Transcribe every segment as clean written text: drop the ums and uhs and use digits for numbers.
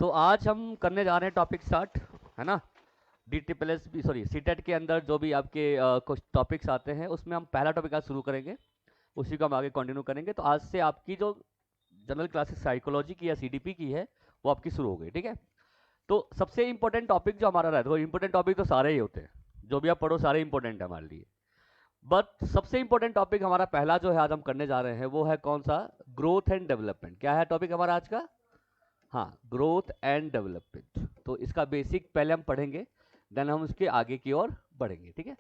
तो आज हम करने जा रहे हैं टॉपिक स्टार्ट, है ना। सीटेट के अंदर जो भी आपके कुछ टॉपिक्स आते हैं उसमें हम पहला टॉपिक आज शुरू करेंगे, उसी को हम आगे कंटिन्यू करेंगे। तो आज से आपकी जो जनरल क्लासेस साइकोलॉजी की या सीडीपी की है वो आपकी शुरू हो गई, ठीक है। तो सबसे इंपॉर्टेंट टॉपिक जो हमारा रहता है, इंपॉर्टेंट टॉपिक तो सारे ही होते हैं, जो भी आप पढ़ो सारे इंपॉर्टेंट है हमारे लिए, बट सबसे इंपॉर्टेंट टॉपिक हमारा पहला जो है आज हम करने जा रहे हैं वो है कौन सा? Growth and development. क्या है टॉपिक हमारा आज का? हाँ, ग्रोथ एंड डेवलपमेंट। तो इसका बेसिक पहले हम पढ़ेंगे, देन हम उसके आगे की ओर बढ़ेंगे, ठीक है।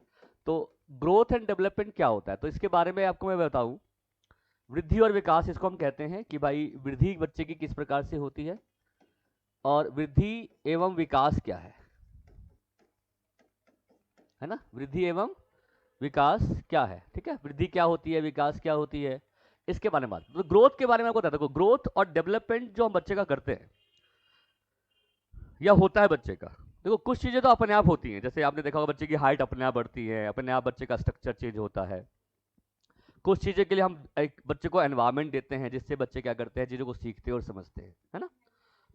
तो ग्रोथ एंड डेवलपमेंट क्या होता है, तो इसके बारे में आपको मैं बताऊं। वृद्धि और विकास इसको हम कहते हैं कि भाई वृद्धि बच्चे की किस प्रकार से होती है और वृद्धि एवं विकास क्या है ना। वृद्धि एवं विकास क्या है, ठीक है। वृद्धि क्या होती है, विकास क्या होती है, इसके बारे में बात। तो ग्रोथ के बारे में आपको बताता हूं। ग्रोथ और डेवलपमेंट जो हम बच्चे का करते हैं या होता है बच्चे का, देखो कुछ चीजें तो अपने आप होती हैं। जैसे आपने देखा होगा बच्चे की हाइट अपने आप बढ़ती है, अपने आप बच्चे का स्ट्रक्चर चेंज होता है। कुछ चीजें के लिए हम एक बच्चे को एनवायरनमेंट देते हैं जिससे बच्चे क्या करते हैं, चीजों को सीखते हैं और समझते हैं, है ना।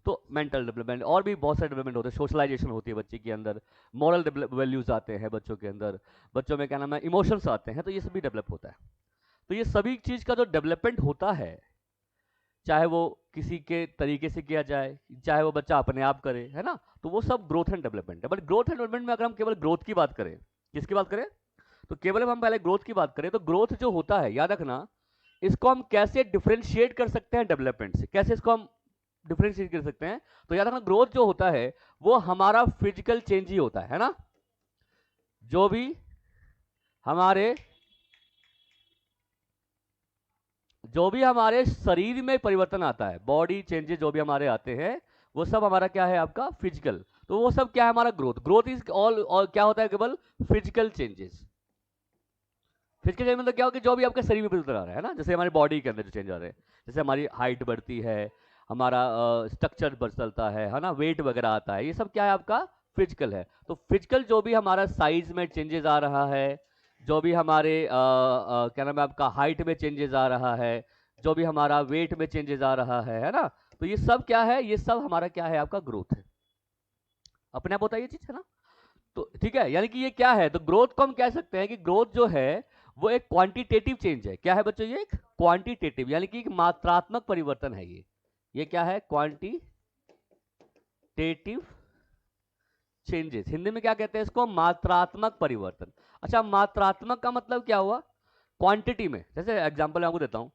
तो मेंटल डेवलपमेंट और भी बहुत सारे डेवलपमेंट होते हैं। सोशलाइजेशन होती है बच्चे के अंदर, मॉरल वैल्यूज आते हैं बच्चों के अंदर, बच्चों में क्या नाम है इमोशंस आते हैं, तो ये सभी डेवलप होता है। तो ये सभी चीज का जो डेवलपमेंट होता है, चाहे वो किसी के तरीके से किया जाए, चाहे वो बच्चा अपने आप करे, है ना, तो वो सब ग्रोथ एंड डेवलपमेंट है। बट ग्रोथ एंड डेवलपमेंट में अगर हम केवल ग्रोथ की बात करें, किसकी बात करें, तो केवल हम पहले ग्रोथ की बात करें, तो ग्रोथ जो होता है, याद रखना, इसको हम कैसे डिफरेंशिएट कर सकते हैं डेवलपमेंट से, कैसे इसको हम डिफरेंशिएट कर सकते हैं। तो याद रखना, ग्रोथ जो होता है वो हमारा फिजिकल चेंज ही होता है ना। जो भी हमारे शरीर में परिवर्तन आता है, बॉडी चेंजेस जो भी हमारे आते हैं, वो सब हमारा क्या है, आपका फिजिकल। तो वो सब क्या है, हमारा ग्रोथ। ग्रोथ इज ऑल, और क्या होता है, केवल फिजिकल चेंजेस। फिजिकल चेंज मतलब क्या हो कि जो भी आपके शरीर में परिवर्तन आ रहा है ना, जैसे हमारी बॉडी के अंदर जो चेंज आ रहे हैं, जैसे हमारी हाइट बढ़ती है, हमारा स्ट्रक्चर बढ़ता है ना, वेट वगैरह आता है, ये सब क्या है, आपका फिजिकल है। तो फिजिकल जो भी हमारा साइज में चेंजेस आ रहा है, जो भी हमारे क्या नाम है आपका हाइट में चेंजेस आ रहा है, जो भी हमारा वेट में चेंजेस आ रहा है ना, तो ये सब क्या है, ये सब हमारा क्या है, आपका ग्रोथ है। अपने आप होता है ये चीज, है ना। तो ठीक है, यानी कि ये क्या है, तो ग्रोथ को हम कह सकते हैं कि ग्रोथ जो है वो एक क्वांटिटेटिव चेंज है। क्या है बच्चों, ये एक क्वांटिटेटिव, यानी कि एक मात्रात्मक परिवर्तन है ये क्या है, क्वांटिटेटिव चेंजेस। हिंदी में क्या कहते हैं इसको, मात्रात्मक परिवर्तन। अच्छा, मात्रात्मक का मतलब क्या हुआ, क्वांटिटी में। जैसे एग्जांपल मैं आपको देता हूं,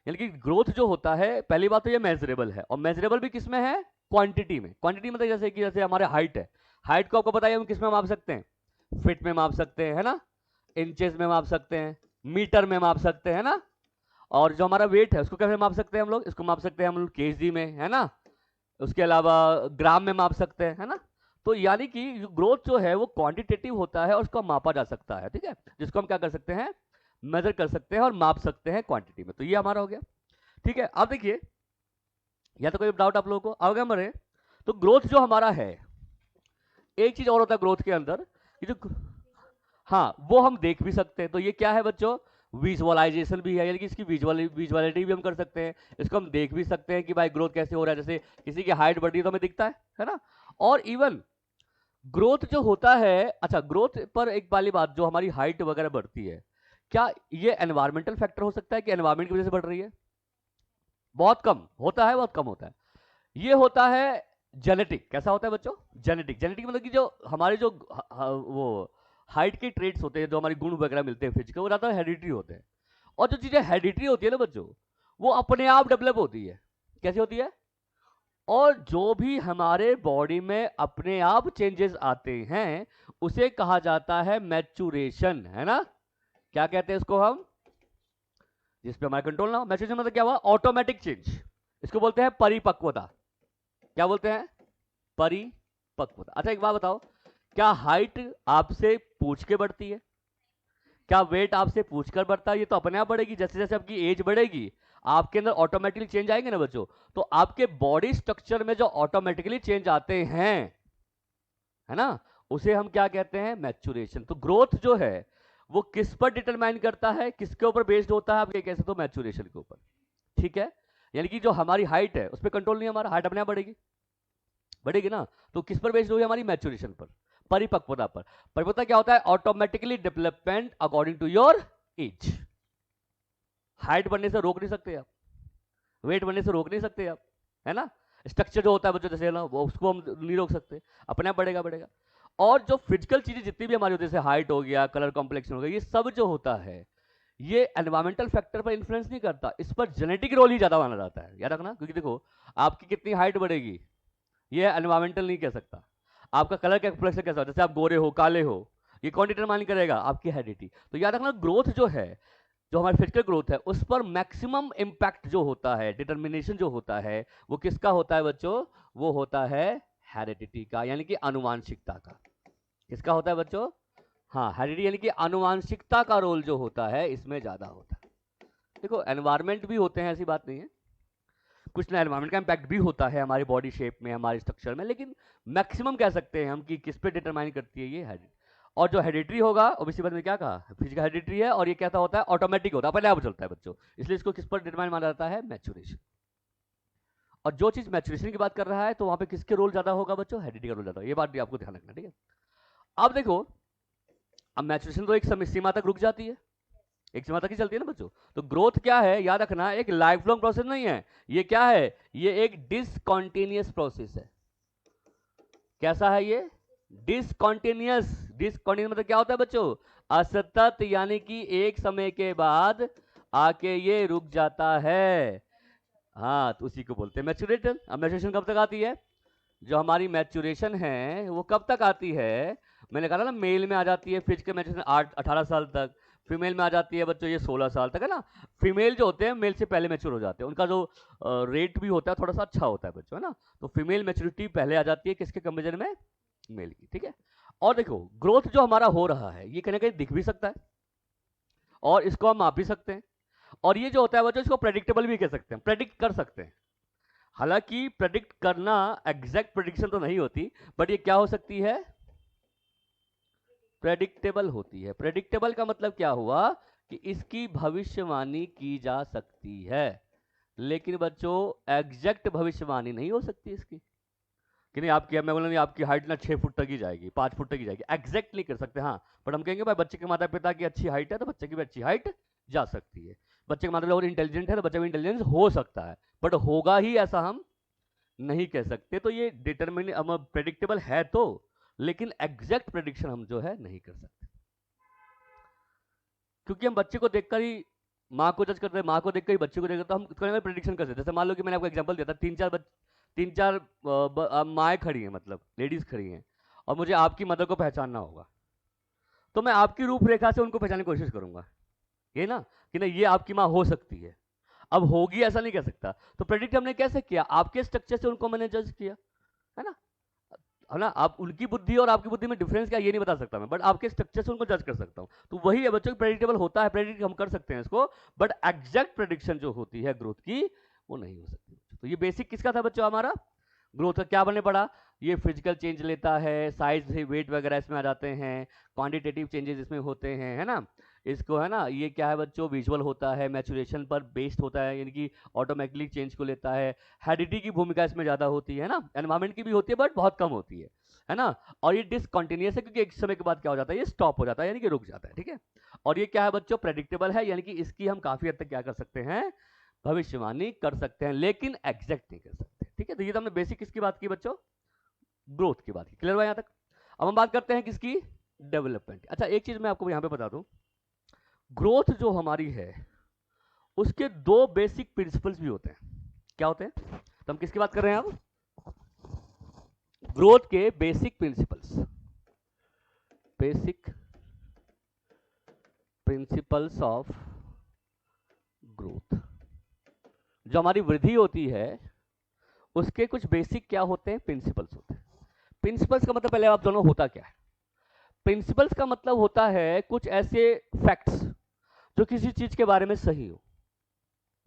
यानी कि ग्रोथ जो होता है, पहली बात तो ये मेजरेबल है, और मेजरेबल भी किसमें है, क्वांटिटी में। क्वांटिटी मतलब जैसे हमारे हाइट है, हाइट को आपको पता है हम किसमें माप सकते हैं, फिट में माप सकते हैं, है ना, इंचेस में माप सकते हैं, मीटर में माप सकते हैं ना। और जो हमारा वेट है उसको कैसे माप सकते हैं हम लोग, इसको माप सकते हैं हम लोग केजी में, है ना। उसके अलावा ग्राम में माप सकते हैं, है ना। तो यानी कि ग्रोथ जो है वो क्वांटिटेटिव होता है और उसको मापा जा सकता है, ठीक है, जिसको हम क्या कर सकते हैं, मेजर कर सकते हैं और माप सकते हैं क्वांटिटी में। तो ये हमारा हो गया, ठीक है। अब देखिए, या तो कोई डाउट आप लोगों को, आगे बढ़े। तो ग्रोथ जो हमारा है, एक चीज और होता है ग्रोथ के अंदर, कि जो, हाँ, वो हम देख भी सकते हैं। तो ये क्या है बच्चों, विजुअलाइजेशन भी है, यानी कि इसकी विजुअलिटी भी हम कर सकते हैं। इसको हम देख भी सकते हैं कि भाई ग्रोथ कैसे हो रहा है, जैसे किसी की हाइट बढ़ रही है तो हमें दिखता है ना। और इवन ग्रोथ जो होता है, अच्छा, ग्रोथ पर एक वाली बात, जो हमारी हाइट वगैरह बढ़ती है, क्या ये एनवायरमेंटल फैक्टर हो सकता है कि एनवायरमेंट की वजह से बढ़ रही है? बहुत कम होता है, बहुत कम होता है। ये होता है जेनेटिक। कैसा होता है बच्चों, जेनेटिक। जेनेटिक मतलब कि जो हमारे जो वो हाइट के ट्रेड्स होते हैं, जो हमारे गुण वगैरह मिलते हैं फिजिकल, वो ज्यादा हेरिडिटरी होते हैं। और जो चीजें हेरिडिटरी होती है ना बच्चों, वो अपने आप डेवलप होती है। कैसी होती है? और जो भी हमारे बॉडी में अपने आप चेंजेस आते हैं उसे कहा जाता है मैचुरेशन, है ना। क्या कहते हैं इसको हम, जिसपे हमारा कंट्रोल ना हो। मैचुरेशन मतलब क्या हुआ, ऑटोमेटिक चेंज। इसको बोलते हैं परिपक्वता। क्या बोलते हैं, परिपक्वता। अच्छा, एक बात बताओ, क्या हाइट आपसे पूछ के बढ़ती है, क्या वेट आपसे पूछकर बढ़ता है? ये तो अपने आप बढ़ेगी। जैसे जैसे आपकी एज बढ़ेगी आपके अंदर ऑटोमेटिकली चेंज आएंगे ना बच्चों। तो आपके बॉडी स्ट्रक्चर में जो ऑटोमेटिकली चेंज आते हैं, है ना, उसे हम क्या कहते हैं, मैचुरेशन। तो ग्रोथ जो है वो किस पर डिटरमाइन करता है, किसके ऊपर बेस्ड होता है, आप ये कह सकते हो मैचुरेशन के ऊपर, ठीक है। यानी कि जो हमारी हाइट है उस पर कंट्रोल नहीं, हमारा हाइट अपने आप बढ़ेगी, बढ़ेगी ना, तो किस पर बेस्ड होगी? हमारी मैच्योरेशन पर, परिपक्वता पर। परिपक्वता क्या होता है? Automatically development according to your age. Height बढ़ने से रोक नहीं सकते आप, वेट बढ़ने से रोक नहीं सकते आप, है ना। स्ट्रक्चर जो होता है बच्चों जैसे ना, वो उसको हम नहीं रोक सकते, अपने आप बढ़ेगा बढ़ेगा। और जो फिजिकल चीजें जितनी भी हमारी होती है, जैसे हाइट हो गया, कलर कॉम्प्लेक्शन हो गया, ये सब जो होता है ये एनवायरमेंटल फैक्टर पर इन्फ्लुएंस नहीं करता, इस पर जेनेटिक रोल ही ज्यादा माना जाता है, याद रखना। क्योंकि देखो आपकी कितनी हाइट बढ़ेगी ये एनवायरमेंटल नहीं कह सकता, आपका कलर कॉम्प्लेक्शन कैसा हो, जैसे आप गोरे हो काले हो, ये कौन डिटरमाइन करेगा? आपकी हेरिडिटी। तो याद रखना ग्रोथ जो है, जो हमारी फिजिकल ग्रोथ है, उस पर मैक्सिमम इंपैक्ट जो होता है, डिटर्मिनेशन जो होता है, वो किसका होता है बच्चों? वो होता है हेरिडिटी का, यानी कि आनुवांशिकता का। किसका होता है बच्चों? हाँ, हेरिडिटी यानी कि आनुवांशिकता का रोल जो होता है इसमें ज्यादा होता है। देखो एनवायरमेंट भी होते हैं, ऐसी बात नहीं है, कुछ ना एनवायरमेंट का इंपैक्ट भी होता है हमारी बॉडी शेप में, हमारे स्ट्रक्चर में, लेकिन मैक्सिमम कह सकते हैं हम कि किस पे डिटरमाइन करती है ये हेरिडिटी। और जो हेरिडिटरी होगा, ओबीसी बात में क्या कहा, फिजिकल हेरिडिटरी है, और ये क्या होता है? ऑटोमेटिक होता है, पहले आप चलता है बच्चों, इसलिए इसको किस पर डिटरमाइन माना जाता है? मैच्योरेशन। और जो चीज मैच्योरेशन की बात कर रहा है तो वहां पे किसके रोल ज्यादा होगा बच्चों? हेरिडिटी का रोल ज्यादा होगा, ये बात भी आपको ध्यान रखना, ठीक है। अब देखो, अब मैच्योरेशन तो एक समय सीमा तक रुक जाती है, एक सीमा तक ही चलती है ना बच्चों। तो ग्रोथ क्या है? याद रखना, एक लाइफ लॉन्ग प्रोसेस नहीं है, ये क्या है? ये एक डिसकॉन्टिन्यूअस प्रोसेस है। कैसा है ये? डिसकॉन्टिन्यूअस। डिसकॉन्टिन्यूअस मतलब क्या होता है बच्चों? असतत, यानी कि एक समय के बाद आके ये रुक जाता है। हाँ, तो उसी को बोलते हैं मैच्योरेशन। अब मैच्योरेशन कब तक आती है? जो हमारी मैच्योरेशन है वो कब तक आती है? मैंने कहा ना, मेल में आ जाती है फिजिकल मैच्योरेशन 18 साल तक, फीमेल में आ जाती है बच्चों ये 16 साल तक, है ना। फीमेल जो होते हैं मेल से पहले मैच्योर हो जाते हैं, उनका जो रेट भी होता है थोड़ा सा अच्छा होता है बच्चों, है ना। तो फीमेल मैच्योरिटी पहले आ जाती है किसके कंपेरिजन में? मेल की, ठीक है। और देखो ग्रोथ जो हमारा हो रहा है ये कहीं ना कहीं दिख भी सकता है, और इसको हम माप भी सकते हैं। और ये जो होता है बच्चों, इसको प्रेडिक्टेबल भी कह सकते हैं, प्रेडिक्ट कर सकते हैं। हालांकि प्रेडिक्ट करना एग्जैक्ट प्रेडिक्शन तो नहीं होती, बट ये क्या हो सकती है? प्रेडिक्टेबल होती है। प्रेडिक्टेबल का मतलब क्या हुआ? कि इसकी भविष्यवाणी की जा सकती है, लेकिन बच्चों एग्जैक्ट भविष्यवाणी नहीं हो सकती इसकी, कि नहीं आपकी, मैं बोला नहीं आपकी हाइट ना 6 फुट तक ही जाएगी, 5 फुट तक ही जाएगी, एग्जैक्ट नहीं कर सकते। हाँ, बट हम कहेंगे भाई बच्चे के माता पिता की अच्छी हाइट है तो बच्चे की भी अच्छी हाइट जा सकती है, बच्चे के माता पिता और इंटेलिजेंट है तो बच्चे भी इंटेलिजेंस हो सकता है, बट होगा ही ऐसा हम नहीं कह सकते। तो ये डिटरमिन प्रेडिक्टेबल है तो, लेकिन एग्जैक्ट प्रेडिक्शन हम जो है नहीं कर सकते, क्योंकि हम बच्चे को देखकर ही माँ को जज करते हैं, माँ को देखकर ही बच्चे को देखकर हम प्रेडिक्शन कर सकते हैं। जैसे मान लो कि मैंने आपको एग्जांपल दिया था, तीन चार माएँ खड़ी हैं, मतलब लेडीज खड़ी हैं, और मुझे आपकी मदर को पहचानना होगा, तो मैं आपकी रूपरेखा से उनको पहचानने की कोशिश करूंगा, ये ना, कि नहीं ये आपकी माँ हो सकती है। अब होगी ऐसा नहीं कह सकता, तो प्रेडिक्ट हमने कैसे किया? आपके स्ट्रक्चर से उनको मैंने जज किया, है ना। आप उनकी बुद्धि और आपकी बुद्धि में डिफरेंस क्या ये नहीं बता सकता मैं, बट आपके स्ट्रक्चर से उनको जज कर सकता हूं। तो वही है बच्चों, प्रेडिक्टेबल होता है, प्रेडिक्ट हम कर सकते हैं इसको, बट एग्जैक्ट प्रेडिक्शन जो होती है ग्रोथ की वो नहीं हो सकती। तो ये बेसिक किसका था बच्चों? हमारा ग्रोथ का क्या बनने पड़ा? ये फिजिकल चेंज लेता है, साइज से वेट वगैरह इसमें आ जाते हैं, क्वांटिटेटिव चेंजेस इसमें होते हैं, है ना। इसको है ना, ये क्या है बच्चों? विजुअल होता है, मैच्योरेशन पर बेस्ड होता है, यानी कि ऑटोमेटिकली चेंज को लेता है। हेरिडिटी की भूमिका इसमें ज्यादा होती है ना, एनवायरमेंट की भी होती है बट बहुत कम होती है ना। और ये डिसकंटिन्यूअस है, क्योंकि एक समय के बाद क्या हो जाता है? ये स्टॉप हो जाता है, यानी कि रुक जाता है, ठीक है। और ये क्या है बच्चों? प्रेडिक्टेबल है, यानी कि इसकी हम काफी हद तक क्या कर सकते हैं? भविष्यवाणी कर सकते हैं, लेकिन एग्जैक्ट नहीं कर सकते, ठीक है। तो ये तो हमने बेसिक किसकी बात की बच्चों? ग्रोथ की बात की, क्लियर हुआ यहां तक। अब हम बात करते हैं किसकी? डेवलपमेंट। अच्छा, एक चीज मैं आपको यहां पे बता दूं, ग्रोथ जो हमारी है उसके दो बेसिक प्रिंसिपल्स भी होते हैं। क्या होते हैं? तो हम किसकी बात कर रहे हैं अब? ग्रोथ के basic principles, basic principles of growth. जो हमारी वृद्धि होती है उसके कुछ बेसिक क्या होते हैं? प्रिंसिपल्स होते हैं। प्रिंसिपल्स का मतलब पहले आप दोनों होता क्या है? प्रिंसिपल्स का मतलब होता है कुछ ऐसे फैक्ट्स जो किसी चीज के बारे में सही हो।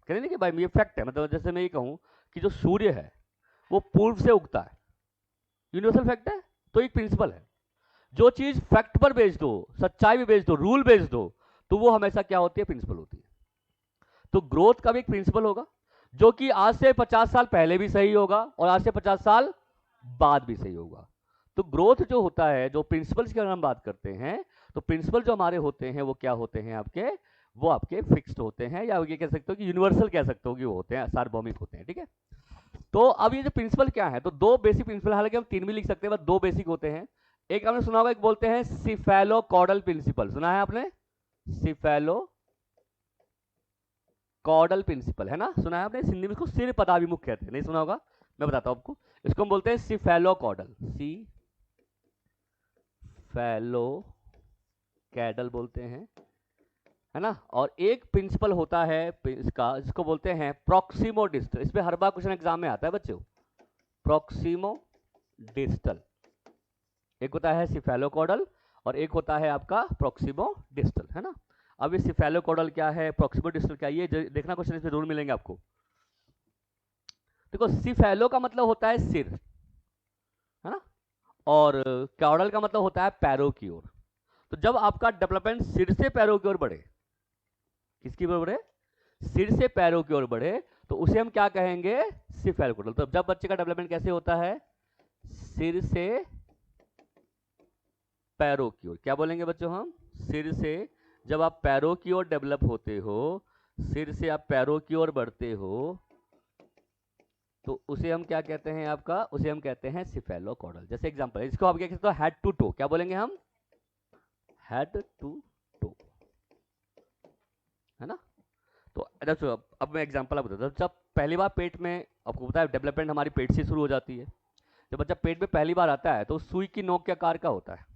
कह रहे कि भाई ये फैक्ट है, मतलब जैसे मैं ये कहूं कि जो सूर्य है वो पूर्व से उगता है, यूनिवर्सल फैक्ट है, तो एक प्रिंसिपल है। जो चीज फैक्ट पर बेस्ड हो, सच्चाई पे बेस्ड हो, रूल बेस्ड हो, तो वो हमेशा क्या होती है? प्रिंसिपल होती है। तो ग्रोथ का भी एक प्रिंसिपल होगा जो कि आज से 50 साल पहले भी सही होगा और आज से 50 साल बाद भी सही होगा। तो ग्रोथ जो होता है, जो प्रिंसिपल्स की अगर हम बात करते हैं, तो प्रिंसिपल जो हमारे होते हैं वो क्या होते हैं आपके, वो आपके फिक्स्ड होते हैं, या ये कह सकते हो कि यूनिवर्सल कह सकते हो कि वो होते हैं, सार्वभौमिक होते हैं, ठीक है। तो अब ये जो प्रिंसिपल क्या है, तो दो बेसिक प्रिंसिपल, हालांकि हम तीन भी लिख सकते हैं, बस दो बेसिक होते हैं। एक आपने सुना होगा, एक बोलते हैं सिफेलोकॉर्डल प्रिंसिपल, सुना है आपने, सिफेलो कॉर्डल प्रिंसिपल, है ना, सुना है आपने, हिंदी में इसको सिर पदाभिमुख कहते हैं, नहीं सुना होगा, मैं बताता हूं आपको। इसको हम बोलते हैं सिफेलोकॉर्डल, सिफेलो कैडल बोलते हैं, है ना। और एक प्रिंसिपल होता है इसका, जिसको बोलते हैं प्रॉक्सिमो डिस्टल, इस पे हर बार क्वेश्चन एग्जाम में आता है बच्चों, प्रॉक्सिमो डिस्टल। एक होता है सिफेलोकॉर्डल और एक होता है आपका प्रॉक्सिमो डिस्टल, है ना। अब ये सिफेलोकॉर्डल क्या है, प्रॉक्सिमो डिस्टल क्या है, ये देखना क्वेश्चन, इसमें जरूर मिलेंगे आपको। देखो सिफेलो का मतलब होता है सिर, है ना, और कॉर्डल का मतलब होता है पैरों की ओर। तो जब आपका डेवलपमेंट सिर से पैरों की ओर बढ़े, किसकी ओर बढ़े, सिर से पैरों की ओर बढ़े, तो उसे हम क्या कहेंगे, सिफेलोकॉर्डल। तो जब बच्चे का डेवलपमेंट कैसे होता है, सिर से पैरों की ओर, क्या बोलेंगे बच्चों हम, सिर से, जब आप पैरों की ओर डेवलप होते हो, सिर से आप पैरों की ओर बढ़ते हो, तो उसे हम क्या कहते हैं आपका, उसे हम कहते हैं सिफेलोकॉर्डल। जैसे एग्जांपल है, इसको आप क्या कहते हो, हेड टू टो, क्या बोलेंगे हम, हेड टू टो, है ना। तो अब मैं एग्जांपल आप बताता हूं, जब पहली बार पेट में, आपको पता है डेवलपमेंट हमारी पेट से शुरू हो जाती है, जब बच्चा पेट में पहली बार आता है तो सुई की नोक के आकार का होता है,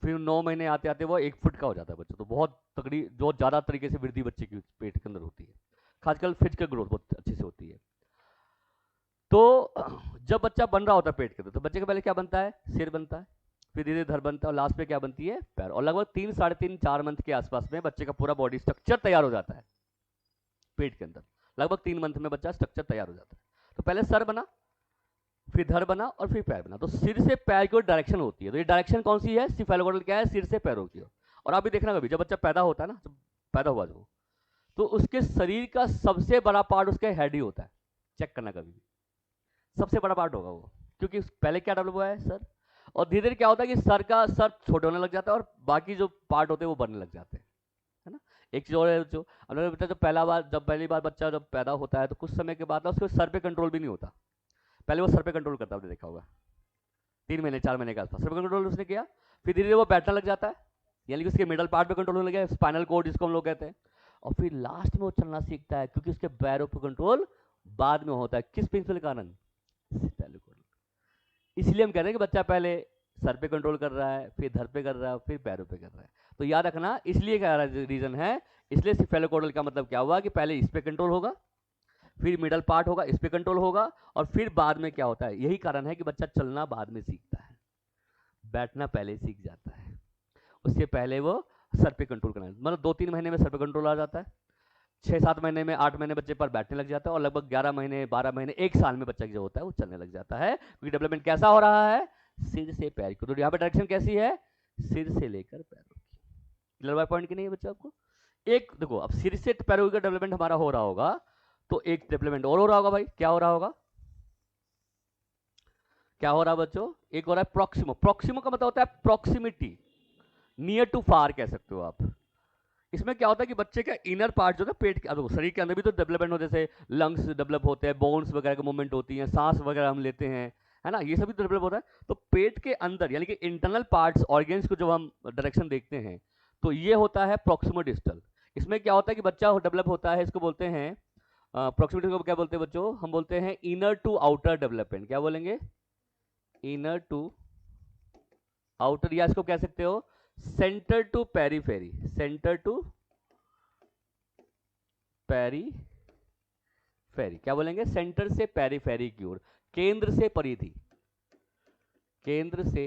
फिर 9 महीने आते आते वो 1 फुट का हो जाता है बच्चा। तो बहुत तगड़ी, बहुत ज़्यादा तरीके से वृद्धि बच्चे की पेट के अंदर होती है, खासकर फिजिकल ग्रोथ बहुत अच्छे से होती है। तो जब बच्चा बन रहा होता है पेट के अंदर, तो बच्चे के पहले क्या बनता है, सिर बनता है, फिर धीरे धीरे धड़ बनता है, और लास्ट में क्या बनती है, पैर। और लगभग 3, साढ़े 3, 4 मंथ के आसपास में बच्चे का पूरा बॉडी स्ट्रक्चर तैयार हो जाता है पेट के अंदर। लगभग 3 मंथ में बच्चा स्ट्रक्चर तैयार हो जाता है। तो पहले सर बना, फिर धड़ बना, और फिर पैर बना। तो सिर से पैर की ओर डायरेक्शन होती है, तो ये डायरेक्शन कौन सी है, सिफेलोकॉर्डल क्या है, सिर से पैरों की ओर। और आप भी देखना कभी, जब बच्चा पैदा होता है ना, जब पैदा हुआ जो, तो उसके शरीर का सबसे बड़ा पार्ट उसका हेड ही होता है, चेक करना कभी भी, सबसे बड़ा पार्ट होगा वो, क्योंकि पहले क्या डेवलप हुआ है, सर। और धीरे धीरे क्या होता है कि सर छोटे होने लग जाता है, और बाकी जो पार्ट होते हैं वो बढ़ने लग जाते हैं, है ना। एक चीज और है, जो उन्होंने बताया, जब पहली बार बच्चा जब पैदा होता है, तो कुछ समय के बाद ना उसके सर पे कंट्रोल भी नहीं होता। पहले वो सर पे कंट्रोल करता, आपने देखा होगा, 3 महीने 4 महीने के आसपास सर पे कंट्रोल उसने किया, फिर धीरे धीरे वो बैठने लग जाता है, यानी कि उसके मिडल पार्ट पे कंट्रोल होने लग गया, स्पाइनल कोड जिसको हम लोग कहते हैं। और फिर लास्ट में वो चलना सीखता है, क्योंकि उसके पैरों पे कंट्रोल बाद में होता है, किस प्रिंसिपल के कारण, इसलिए हम कह रहे हैं कि बच्चा पहले सर पे कंट्रोल कर रहा है, फिर धड़ पे कर रहा है, फिर पैरों पे कर रहा है। तो याद रखना, इसलिए क्या रीजन है, इसलिए सिफेलोकॉर्डल का मतलब क्या हुआ कि पहले इस पे कंट्रोल होगा, फिर मिडल पार्ट होगा, इस पे कंट्रोल होगा, और फिर बाद में क्या होता है, यही कारण है कि बच्चा चलना बाद में सीखता है, बैठना पहले सीख जाता है, उसके पहले वो सर पे कंट्रोल करना, मतलब 2-3 महीने में सर पे कंट्रोल आ जाता है, 6-7 महीने में, 8 महीने बच्चे पर बैठने लग जाता है, और लगभग 11 महीने, 12 महीने, 1 साल में बच्चा जो होता है वो चलने लग जाता है, क्योंकि डेवलपमेंट कैसा हो रहा है, सिर से पैर की। तो यहाँ पे डायरेक्शन कैसी है, सिर से लेकर पैरों की। क्लियर बाय पॉइंट की नहीं है बच्चा आपको। एक देखो, अब सिर से पैरों का डेवलपमेंट हमारा हो रहा होगा, तो एक डेवलपमेंट और हो रहा होगा भाई, क्या हो रहा होगा, क्या हो रहा है बच्चों, एक हो रहा है प्रॉक्सिमो। प्रॉक्सिमो का मतलब होता है प्रॉक्सिमिटी, नियर टू फार कह सकते हो आप। इसमें क्या होता है कि बच्चे का इनर पार्ट जो है पेट के, शरीर के अंदर भी तो डेवलपमेंट होते हैं, जैसे लंग्स डेवलप होते हैं, बोन्स वगैरह की मूवमेंट होती है, सांस वगैरह हम लेते हैं, है ना, ये सभी तो डेवलप होता है। तो पेट के अंदर यानी कि इंटरनल पार्ट्स, ऑर्गेन्स को जब हम डायरेक्शन देखते हैं, तो ये होता है प्रॉक्सिमो डिस्टल। इसमें क्या होता है कि बच्चा डेवलप होता है, इसको बोलते हैं प्रॉक्सिमिटी को क्या बोलते हैं बच्चों, हम बोलते हैं इनर टू आउटर डेवलपमेंट। क्या बोलेंगे, इनर टू आउटर, या इसको कह सकते हो center to periphery, center to periphery, क्या बोलेंगे, सेंटर से पेरीफेरी की ओर, केंद्र से परिधि, केंद्र से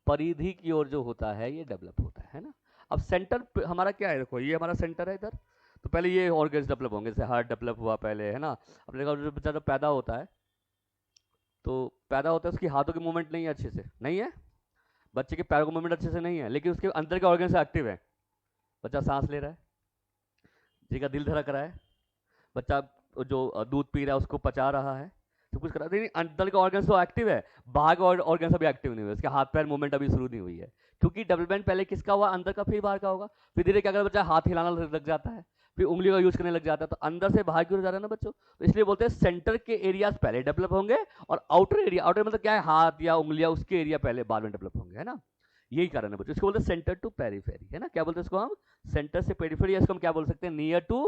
परिधि की ओर जो होता है ये डेवलप होता है ना। अब सेंटर हमारा क्या है, देखो ये हमारा सेंटर है इधर, तो पहले ये ऑर्गन्स डेवलप होंगे, जैसे हार्ट डेवलप हुआ पहले, है ना। अब देखो बच्चा जब पैदा होता है, तो पैदा होता है उसकी हाथों की मूवमेंट नहीं है, अच्छे से नहीं है, बच्चे के पैरों की मूवमेंट अच्छे से नहीं है, लेकिन उसके अंदर के ऑर्गन्स एक्टिव है, बच्चा सांस ले रहा है, जी का दिल धड़क रहा है, बच्चा जो दूध पी रहा है उसको पचा रहा है, सब कुछ करा नहीं, अंदर का ऑर्गन तो एक्टिव है, बाहर का ऑर्गन अभी एक्टिव नहीं हुआ, उसके हाथ पैर मूवमेंट अभी शुरू नहीं हुई है, क्योंकि डेवलपमेंट पहले किसका हुआ, अंदर का फिर बाहर का होगा। फिर धीरे क्या बच्चा हाथ हिलाना लग जाता है, फिर उंगली का यूज करने लग जाता है, तो अंदर से बाहर की ओर जा रहा है ना बच्चों। तो इसलिए बोलते हैं सेंटर के एरियाज पहले डेवलप होंगे और आउटर एरिया, आउटर मतलब क्या है, हाथ या उंगलियां, उसके एरिया पहले बाद में डेवलप होंगे, है ना। यही कारण है बच्चों, इसको बोलते हैं सेंटर टू पेरिफेरी, है ना। क्या बोलते हैं इसको हम, सेंटर से पेरिफेरी, इसको हम क्या बोल सकते हैं, near to